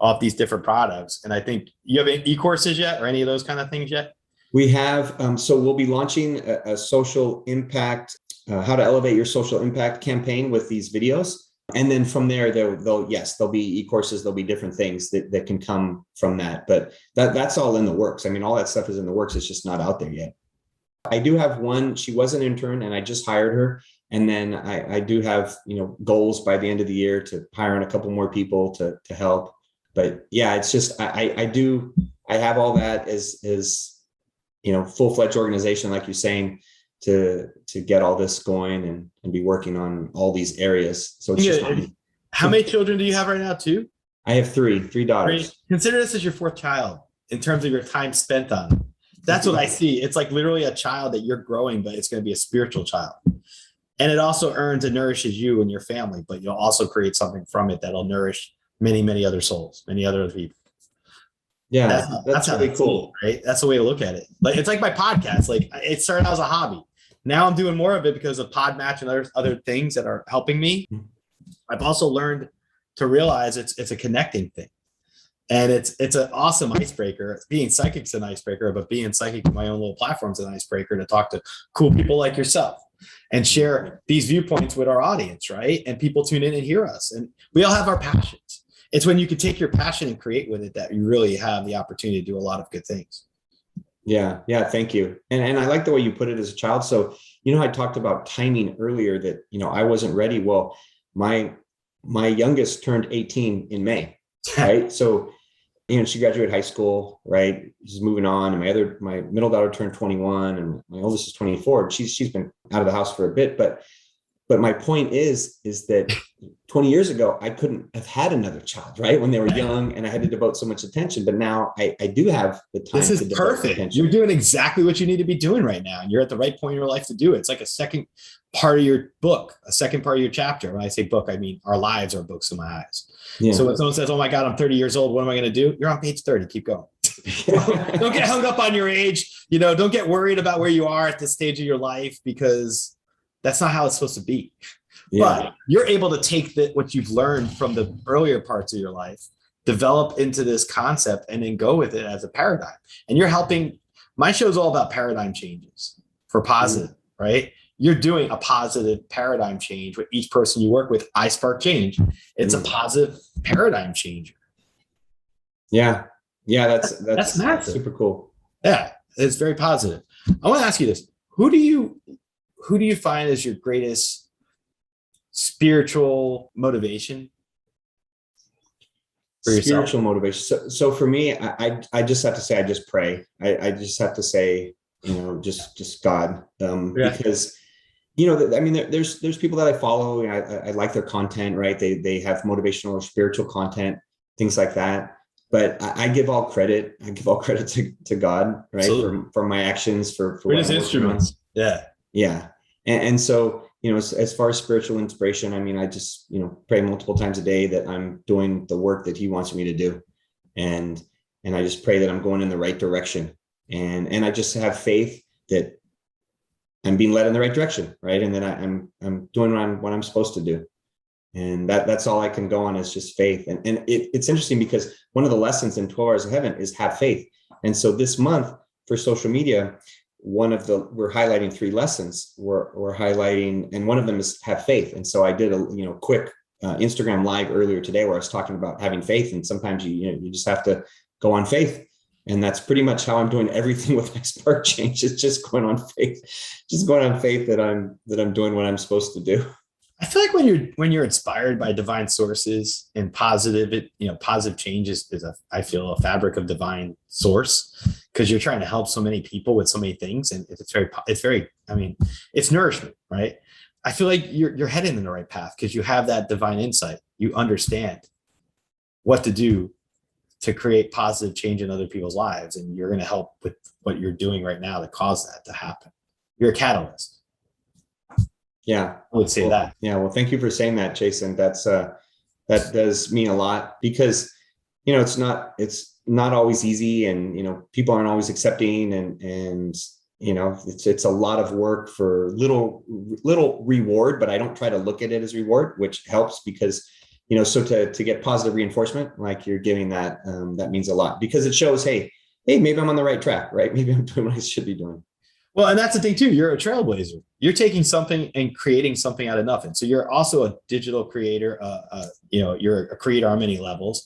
off these different products. And I think you have any e-courses yet or any of those kind of things yet? We have, so we'll be launching a social impact, how to elevate your social impact campaign with these videos. And then from there, there'll be e-courses, there'll be different things that can come from that. But that's all in the works. I mean, all that stuff is in the works. It's just not out there yet. I do have one. She was an intern and I just hired her. And then I do have, goals by the end of the year to hire in a couple more people to help. But yeah, it's just, I have all that as full-fledged organization, like you're saying, to get all this going and be working on all these areas. So it's just how many children do you have right now too? I have three daughters. Consider this as your fourth child in terms of your time spent on it. That's what I see. It's like literally a child that you're growing, but it's going to be a spiritual child. And it also earns and nourishes you and your family, but you'll also create something from it that'll nourish many, many other souls, many other people. Yeah, that's really cool, right? That's the way to look at it. Like it's like my podcast. Like it started out as a hobby. Now I'm doing more of it because of Podmatch and other things that are helping me. I've also learned to realize it's a connecting thing. And it's an awesome icebreaker. Being psychic's an icebreaker, but being psychic in my own little platform's an icebreaker to talk to cool people like yourself and share these viewpoints with our audience, right? And people tune in and hear us. And we all have our passions. It's when you can take your passion and create with it that you really have the opportunity to do a lot of good things. Yeah. Thank you. And I like the way you put it as a child. So, I talked about timing earlier that, I wasn't ready. Well, my youngest turned 18 in May, right? So, she graduated high school, right? She's moving on. And my middle daughter turned 21 and my oldest is 24. She's been out of the house for a bit, but my point is that 20 years ago, I couldn't have had another child, right? When they were young and I had to devote so much attention, but now I do have the time. This is perfect. You're doing exactly what you need to be doing right now. And you're at the right point in your life to do it. It's like a second part of your book, a second part of your chapter. When I say book, I mean our lives are books in my eyes. Yeah. So when someone says, oh my God, I'm 30 years old, what am I going to do? You're on page 30. Keep going. Don't get hung up on your age. Don't get worried about where you are at this stage of your life because that's not how it's supposed to be. Yeah. But you're able to take what you've learned from the earlier parts of your life, develop into this concept, and then go with it as a paradigm. And you're helping. My show is all about paradigm changes for positive, right? You're doing a positive paradigm change with each person you work with. I spark change. It's a positive paradigm changer. Yeah. That's massive. Super cool. Yeah, it's very positive. I want to ask you this: Who do you find as your greatest spiritual motivation for yourself? Spiritual motivation. So for me, I just have to say, I just pray. I just have to say, just God, because, there's people that I follow. I like their content, right? They have motivational or spiritual content, things like that. But I give all credit. To God, right? For my actions, for what his instruments. Yeah. And so, as far as spiritual inspiration, I just, pray multiple times a day that I'm doing the work that he wants me to do. And I just pray that I'm going in the right direction. And I just have faith that I'm being led in the right direction. Right. And that I'm doing what I'm supposed to do. And that's all I can go on is just faith. And it's interesting because one of the lessons in 12 Hours of Heaven is have faith. And so this month for social media, we're highlighting 3 lessons. We're highlighting, and one of them is have faith. And so I did a quick Instagram live earlier today where I was talking about having faith. And sometimes you just have to go on faith. And that's pretty much how I'm doing everything with my spark change. It's just going on faith, that I'm doing what I'm supposed to do. I feel like when you're inspired by divine sources and positive change is I feel a fabric of divine source, because you're trying to help so many people with so many things. And it's nourishment, right? I feel like you're heading in the right path because you have that divine insight. You understand what to do to create positive change in other people's lives. And you're going to help with what you're doing right now to cause that to happen. You're a catalyst. Yeah, I would say that. Yeah. Well, thank you for saying that, Jason. That does mean a lot because, it's not always easy and, people aren't always accepting and, it's a lot of work for little reward, but I don't try to look at it as reward, which helps because, so to get positive reinforcement, like you're giving that, that means a lot, because it shows, hey, maybe I'm on the right track, right? Maybe I'm doing what I should be doing. Well, and that's the thing too. You're a trailblazer. You're taking something and creating something out of nothing. So you're also a digital creator. You're a creator on many levels.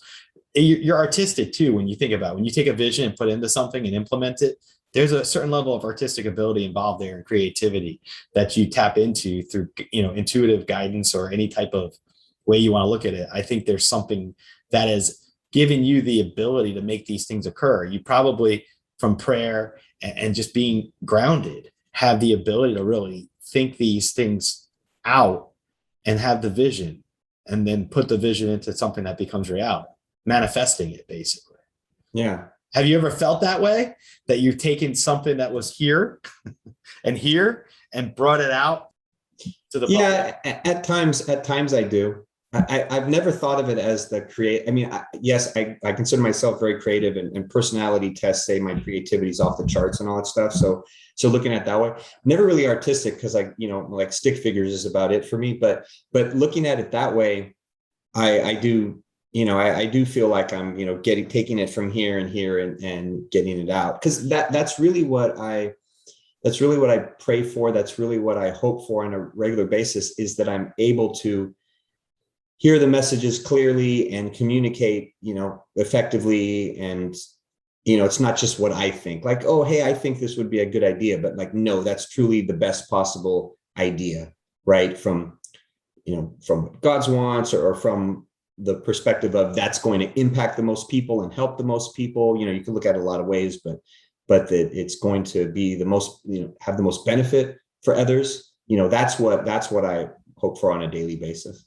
You're artistic too. When you think about it. When you take a vision and put it into something and implement it, there's a certain level of artistic ability involved there and creativity that you tap into through, intuitive guidance or any type of way you want to look at it. I think there's something that is giving you the ability to make these things occur. You probably, from prayer and just being grounded, have the ability to really think these things out and have the vision, and then put the vision into something that becomes reality, manifesting it basically. Yeah. Have you ever felt that way, that you've taken something that was here and brought it out to the public? At times I do. I've never thought of it as the create. I mean, yes, I consider myself very creative, and personality tests say my creativity is off the charts and all that stuff. So looking at it that way, never really artistic, because like stick figures is about it for me. But looking at it that way, I do, I do feel like I'm, taking it from here and here and getting it out, because that's really what I pray for. That's really what I hope for on a regular basis, is that I'm able to hear the messages clearly and communicate, effectively. And, it's not just what I think, like, oh, hey, I think this would be a good idea, but like, no, that's truly the best possible idea, right? From what God's wants, or from the perspective of that's going to impact the most people and help the most people. You can look at it a lot of ways, but that it's going to be the most, have the most benefit for others. That's what I hope for on a daily basis.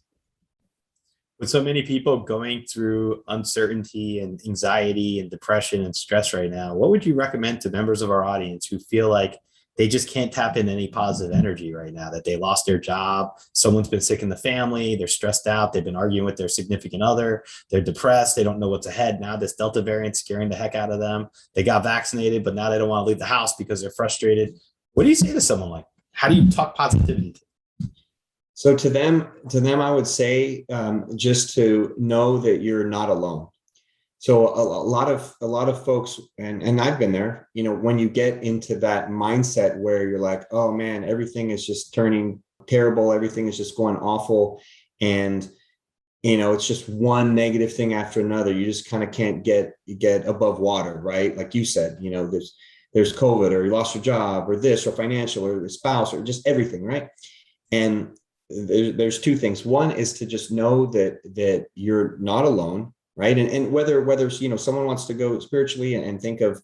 With so many people going through uncertainty and anxiety and depression and stress right now, what would you recommend to members of our audience who feel like they just can't tap into any positive energy right now, that they lost their job, someone's been sick in the family, they're stressed out, they've been arguing with their significant other, they're depressed, they don't know what's ahead. Now this Delta variant scaring the heck out of them. They got vaccinated, but now they don't want to leave the house because they're frustrated. What do you say to someone like, how do you talk positivity to them? So to them, I would say, just to know that you're not alone. So a lot of folks, and I've been there, when you get into that mindset where you're like, oh man, everything is just turning terrible, everything is just going awful, and it's just one negative thing after another. You just kind of can't get above water, right? Like you said, there's COVID, or you lost your job, or this, or financial, or a spouse, or just everything, right? And there's two things. One is to just know that you're not alone, right? And whether someone wants to go spiritually and think of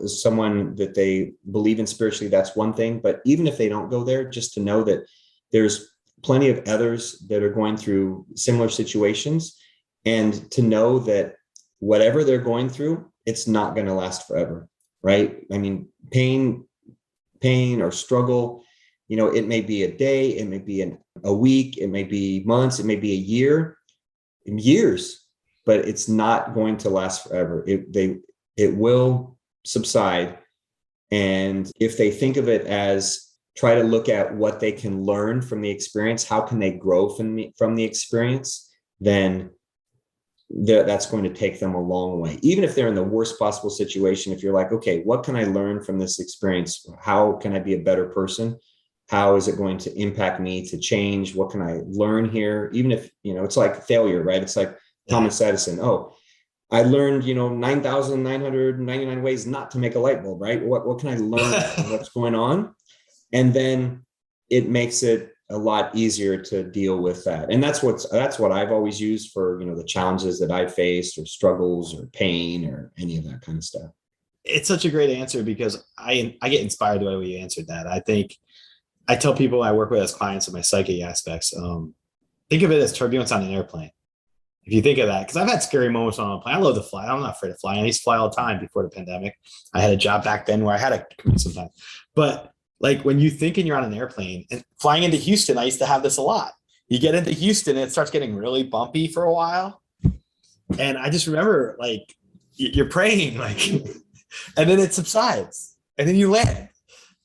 someone that they believe in spiritually, that's one thing. But even if they don't go there, just to know that there's plenty of others that are going through similar situations, and to know that whatever they're going through, it's not going to last forever, right? I mean, pain or struggle, it may be a day, it may be a week, it may be months, it may be a years, but it's not going to last forever. It will subside. And if they think of it as, try to look at what they can learn from the experience, how can they grow from the experience, then that's going to take them a long way. Even if they're in the worst possible situation, if you're like, okay, what can I learn from this experience? How can I be a better person? How is it going to impact me to change? What can I learn here? Even if, it's like failure, right? It's like Thomas Edison. Oh, I learned, 9,999 ways not to make a light bulb, right? What can I learn from what's going on? And then it makes it a lot easier to deal with that. And that's what I've always used for, the challenges that I faced, or struggles, or pain, or any of that kind of stuff. It's such a great answer, because I get inspired by the way you answered that. I think I tell people I work with as clients in my psychic aspects, think of it as turbulence on an airplane. If you think of that, because I've had scary moments on a plane. I love to fly. I'm not afraid of flying. I used to fly all the time before the pandemic. I had a job back then where I had to commute sometimes. But like when you think and you're on an airplane, and flying into Houston, I used to have this a lot. You get into Houston and it starts getting really bumpy for a while. And I just remember like you're praying, like, and then it subsides, and then you land.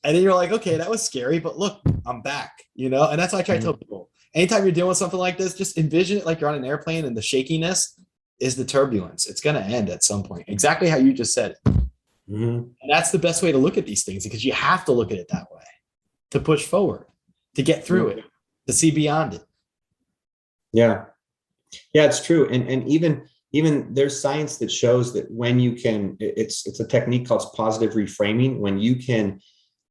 And then you're like, okay, that was scary, but look, I'm back, and that's why I try to tell people, anytime you're dealing with something like this, just envision it like you're on an airplane and the shakiness is the turbulence. It's going to end at some point. Exactly how you just said it. And that's the best way to look at these things, because you have to look at it that way to push forward, to get through it, to see beyond it. Yeah. Yeah, it's true. And even there's science that shows that when you can, it's a technique called positive reframing, when you can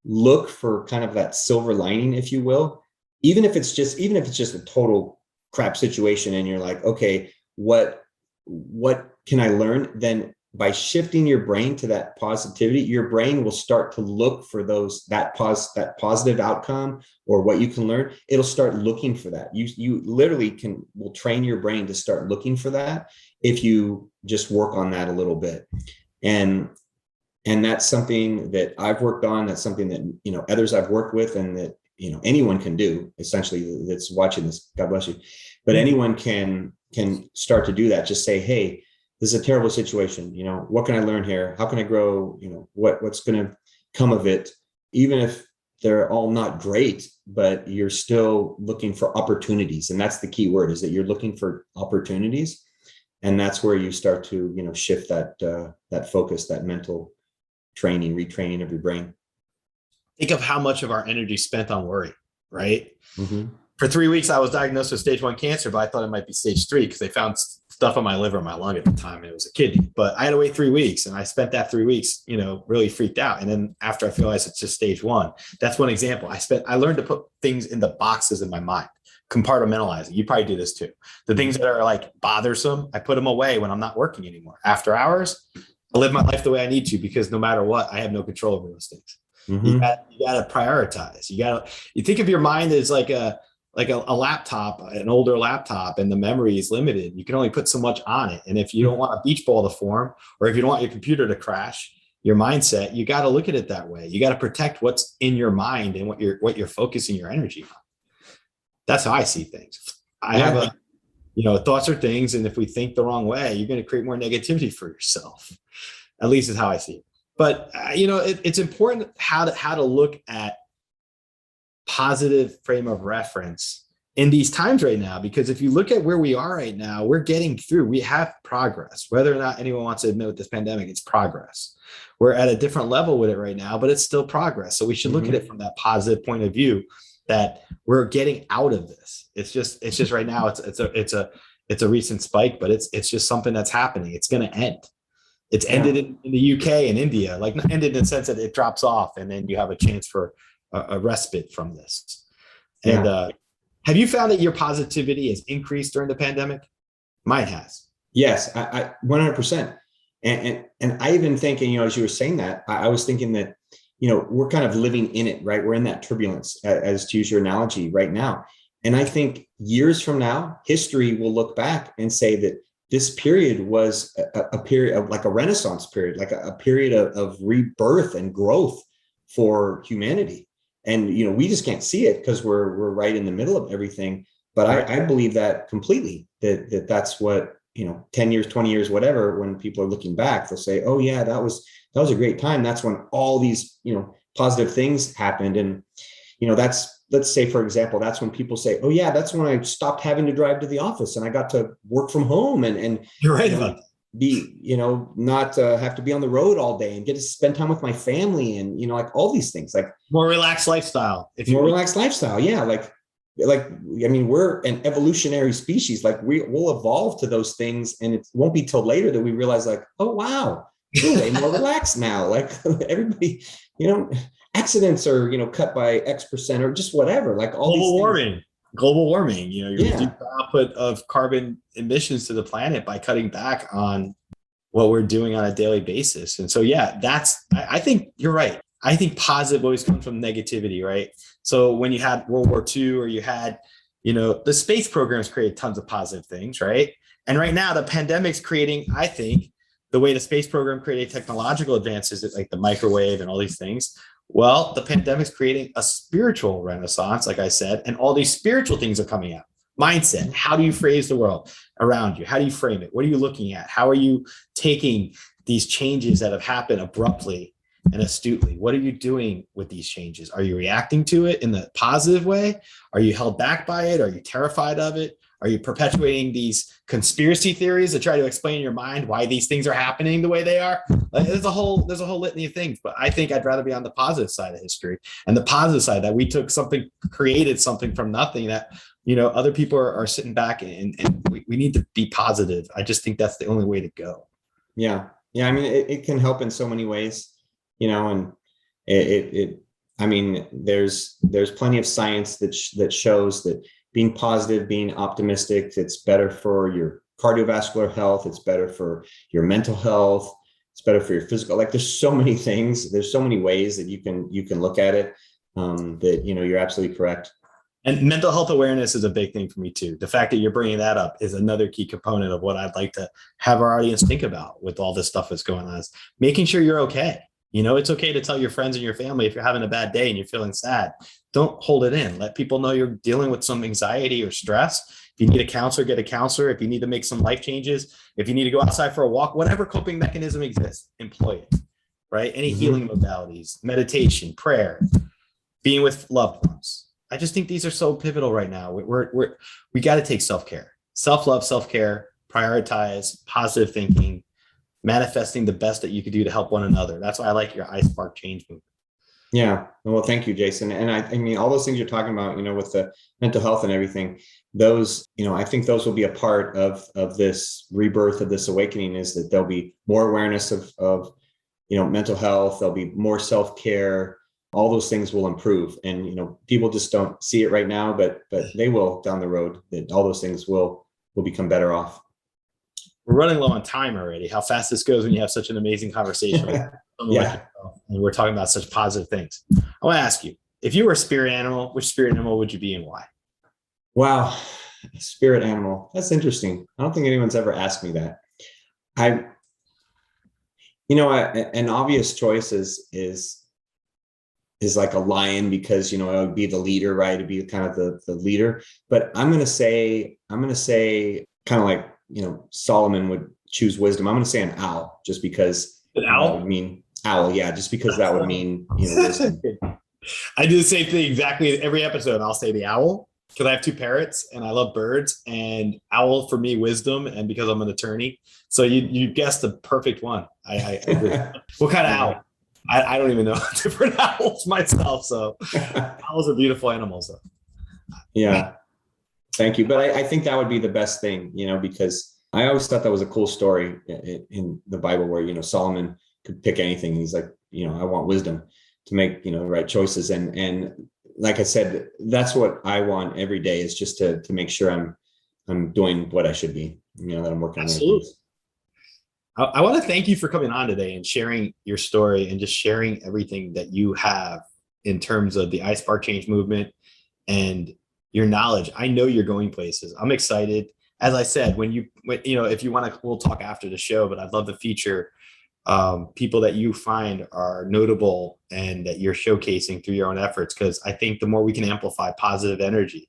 look for kind of that silver lining, if you will, even if it's just a total crap situation and you're like, okay, what can I learn? Then by shifting your brain to that positivity, your brain will start to look for that positive outcome or what you can learn. It'll start looking for that. You literally will train your brain to start looking for that if you just work on that a little bit. And that's something that I've worked on. That's something that, others I've worked with, and that, anyone can do, essentially, that's watching this. God bless you. But anyone can start to do that. Just say, hey, this is a terrible situation. What can I learn here? How can I grow? What's going to come of it? Even if they're all not great, but you're still looking for opportunities. And that's the key word, is that you're looking for opportunities. And that's where you start to, shift that focus, that mental training, retraining of your brain. Think of how much of our energy spent on worry, right? Mm-hmm. For 3 weeks, I was diagnosed with stage 1 cancer, but I thought it might be stage 3 because they found stuff on my liver and my lung at the time, and it was a kidney. But I had to wait 3 weeks, and I spent that 3 weeks, really freaked out. And then after I realized it's just stage 1, that's one example. I learned to put things in the boxes in my mind, compartmentalizing. You probably do this too. The things that are like bothersome, I put them away when I'm not working anymore. After hours, I live my life the way I need to, because no matter what, I have no control over those things. Mm-hmm. You got to prioritize. You think of your mind as like a laptop, an older laptop, and the memory is limited. You can only put so much on it. And if you don't want a beach ball to form, or if you don't want your computer to crash, your mindset, you got to look at it that way. You got to protect what's in your mind and what you're focusing your energy on. That's how I see things. I have thoughts are things. And if we think the wrong way, you're going to create more negativity for yourself. At least is how I see it. But, it's important how to look at positive frame of reference in these times right now, because if you look at where we are right now, we're getting through. We have progress. Whether or not anyone wants to admit with this pandemic, it's progress. We're at a different level with it right now, but it's still progress. So we should look at it from that positive point of view, that we're getting out of this. It's just right now, it's a recent spike, but it's just something that's happening. It's going to end. It's ended in the UK and India, like ended in the sense that it drops off, and then you have a chance for a respite from this. And have you found that your positivity has increased during the pandemic? Mine has. Yes, I 100%. And I even think, as you were saying that, I was thinking that, we're kind of living in it, right? We're in that turbulence, as to use your analogy right now. And I think years from now, history will look back and say that this period was a period of, like, a Renaissance period, like a period of rebirth and growth for humanity. And, we just can't see it because we're right in the middle of everything. But I believe that completely, that's what, 10 years, 20 years, whatever, when people are looking back, they'll say, oh yeah, that was a great time. That's when all these, positive things happened. And, let's say, for example, that's when people say, oh yeah, that's when I stopped having to drive to the office and I got to work from home and you're right about that. Be, not have to be on the road all day and get to spend time with my family and, like all these things, like more relaxed lifestyle. Relaxed lifestyle. Yeah. Like, I mean, we're an evolutionary species. Like we'll evolve to those things, and it won't be till later that we realize, like, oh, wow, we're way more relaxed now. Like everybody, accidents are, cut by X% or just whatever, like all global warming, you reduce the output of carbon emissions to the planet by cutting back on what we're doing on a daily basis. And so, I think you're right. I think positive always comes from negativity, right? So when you had World War II, or you had, the space programs created tons of positive things, right? And right now the pandemic's creating, I think, the way the space program created technological advances, like the microwave and all these things. Well, the pandemic's creating a spiritual renaissance, like I said, and all these spiritual things are coming out. Mindset. How do you phrase the world around you? How do you frame it? What are you looking at? How are you taking these changes that have happened abruptly and astutely. What are you doing with these changes? Are you reacting to it in the positive way? Are you held back by it? Are you terrified of it? Are you perpetuating these conspiracy theories that try to explain in your mind why these things are happening the way they are? Like, there's a whole litany of things, but I think I'd rather be on the positive side of history, and the positive side that we took something, created something from nothing that, other people are sitting back, and we need to be positive. I just think that's the only way to go. Yeah. Yeah. I mean, it can help in so many ways, and I mean, there's plenty of science that shows that being positive, being optimistic, it's better for your cardiovascular health. It's better for your mental health. It's better for your physical. Like, there's so many things. There's so many ways that you can look at it. That you're absolutely correct. And mental health awareness is a big thing for me too. The fact that you're bringing that up is another key component of what I'd like to have our audience think about with all this stuff that's going on, is making sure you're okay. It's okay to tell your friends and your family if you're having a bad day and you're feeling sad. Don't hold it in. Let people know you're dealing with some anxiety or stress. If you need a counselor, get a counselor. If you need to make some life changes, if you need to go outside for a walk, whatever coping mechanism exists, employ it, right? Any healing modalities, meditation, prayer, being with loved ones. I just think these are so pivotal right now. We got to take self-care, self-love, self-care, prioritize positive thinking, manifesting the best that you could do to help one another. That's why I like your iSpark change movement. Yeah. Well, thank you, Jason. And I mean, all those things you're talking about, with the mental health and everything, those, I think those will be a part of this rebirth, of this awakening, is that there'll be more awareness of mental health. There'll be more self-care. All those things will improve. And, people just don't see it right now, but they will down the road, that all those things will become better off. We're running low on time already. How fast this goes when you have such an amazing conversation. Yeah. And we're talking about such positive things. I want to ask you, if you were a spirit animal, which spirit animal would you be and why? Wow. Spirit animal. That's interesting. I don't think anyone's ever asked me that. An obvious choice is like a lion, because, it would be the leader, right? It'd be kind of the leader, but I'm going to say kind of like, Solomon would choose wisdom. I'm going to say an owl, just because an owl that would mean owl. Yeah. Just because that would mean, wisdom. I do the same thing exactly every episode. I'll say the owl, because I have 2 parrots and I love birds, and owl for me, wisdom. And because I'm an attorney. So you guessed the perfect one. I agree. What kind of owl? I don't even know different owls myself. So owls are beautiful animals though. Yeah. Thank you. But I think that would be the best thing, because I always thought that was a cool story in the Bible where, Solomon could pick anything. He's like, I want wisdom to make, the right choices. And like I said, that's what I want every day, is just to make sure I'm doing what I should be, that I'm working on. Absolutely. I want to thank you for coming on today and sharing your story and just sharing everything that you have in terms of the iSpark change movement and your knowledge. I know you're going places. I'm excited. As I said, if you want to, we'll talk after the show, but I'd love to feature people that you find are notable and that you're showcasing through your own efforts. Because I think the more we can amplify positive energy,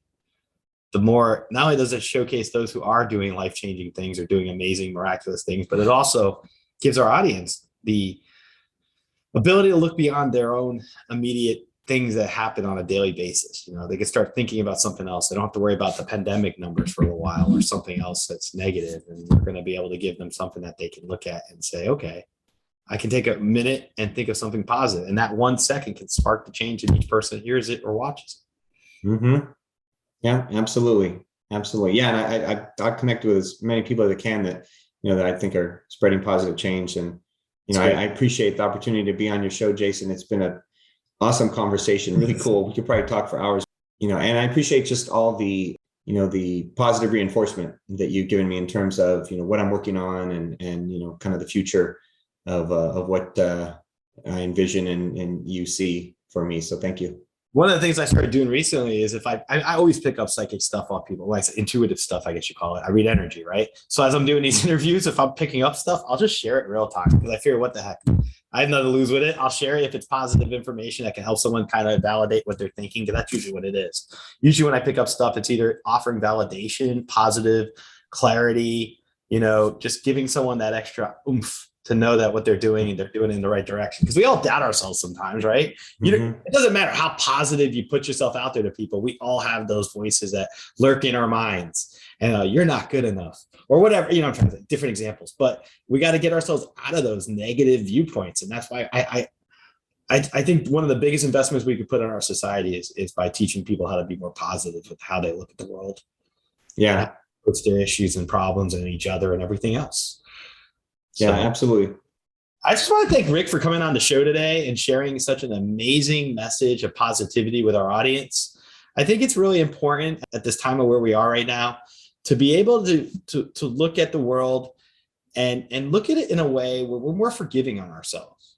the more, not only does it showcase those who are doing life-changing things or doing amazing, miraculous things, but it also gives our audience the ability to look beyond their own immediate things that happen on a daily basis. They can start thinking about something else. They don't have to worry about the pandemic numbers for a while or something else that's negative. And we're going to be able to give them something that they can look at and say, okay, I can take a minute and think of something positive. And that 1 second can spark the change in each person that hears it or watches it. Mm-hmm. Yeah, absolutely. Absolutely. Yeah. And I connect with as many people as I can that, that I think are spreading positive change. And, I appreciate the opportunity to be on your show, Jason. It's been an awesome conversation. Really cool. We could probably talk for hours, and I appreciate just all the, the positive reinforcement that you've given me in terms of, what I'm working on and, kind of the future of what I envision and you see for me. So thank you. One of the things I started doing recently is if I always pick up psychic stuff off people, like intuitive stuff, I guess you call it. I read energy, right? So as I'm doing these interviews, if I'm picking up stuff, I'll just share it real time, because I figure, what the heck? I have nothing to lose with it. I'll share it if it's positive information that can help someone kind of validate what they're thinking, because that's usually what it is. Usually when I pick up stuff, it's either offering validation, positive clarity, just giving someone that extra oomph to know that what they're doing it in the right direction. Because we all doubt ourselves sometimes, right? It doesn't matter how positive you put yourself out there to people. We all have those voices that lurk in our minds, and you're not good enough or whatever. I'm trying to think different examples, but we got to get ourselves out of those negative viewpoints. And that's why I think one of the biggest investments we could put in our society is by teaching people how to be more positive with how they look at the world. Yeah. Puts their issues and problems and each other and everything else. Yeah, absolutely. I just want to thank Rick for coming on the show today and sharing such an amazing message of positivity with our audience. I think it's really important at this time of where we are right now to be able to look at the world and look at it in a way where we're more forgiving on ourselves.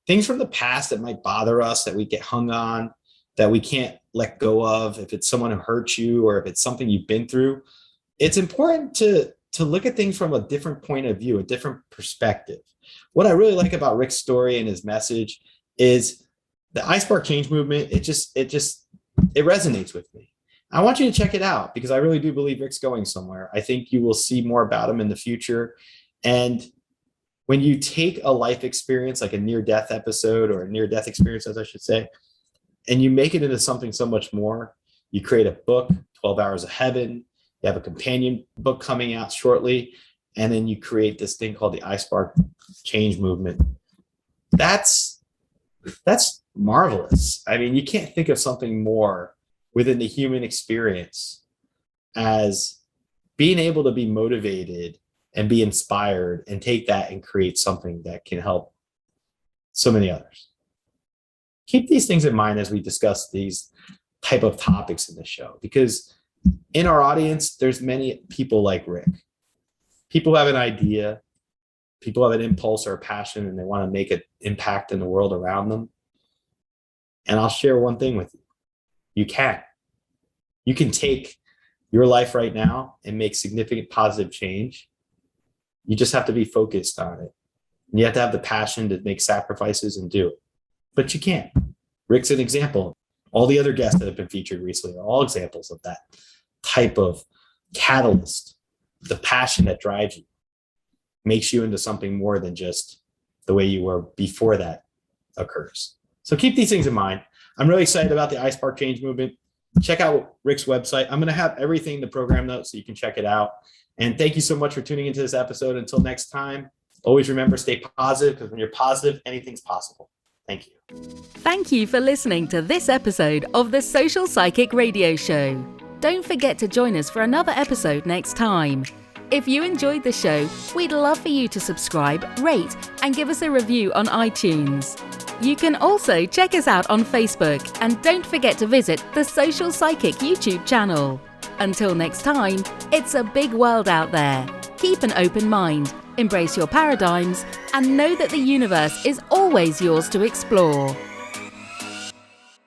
Things from the past that might bother us, that we get hung on, that we can't let go of, if it's someone who hurt you or if it's something you've been through, it's important to look at things from a different point of view, a different perspective. What I really like about Rick's story and his message is the iSpark change movement. It resonates with me. I want you to check it out because I really do believe Rick's going somewhere. I think you will see more about him in the future. And when you take a life experience, like a near-death episode or a near-death experience, as I should say, and you make it into something so much more, you create a book, 12 Hours of Heaven. You have a companion book coming out shortly, and then you create this thing called the iSpark change movement. That's marvelous. I mean, you can't think of something more within the human experience as being able to be motivated and be inspired and take that and create something that can help so many others. Keep these things in mind as we discuss these type of topics in the show, because in our audience, there's many people like Rick. People have an idea, people have an impulse or a passion, and they want to make an impact in the world around them. And I'll share one thing with you. You can take your life right now and make significant positive change. You just have to be focused on it. And you have to have the passion to make sacrifices and do it. But you can. Rick's an example. All the other guests that have been featured recently are all examples of that type of catalyst. The passion that drives you makes you into something more than just the way you were before that occurs. So keep these things in mind. I'm really excited about the iSpark change movement. Check out Rick's website. I'm going to have everything in the program notes so you can check it out. And thank you so much for tuning into this episode. Until next time, always remember, stay positive, because when you're positive, anything's possible. Thank you. Thank you for listening to this episode of the Social Psychic Radio Show. Don't forget to join us for another episode next time. If you enjoyed the show, we'd love for you to subscribe, rate, and give us a review on iTunes. You can also check us out on Facebook, and don't forget to visit the Social Psychic YouTube channel. Until next time, it's a big world out there. Keep an open mind, embrace your paradigms, and know that the universe is always yours to explore.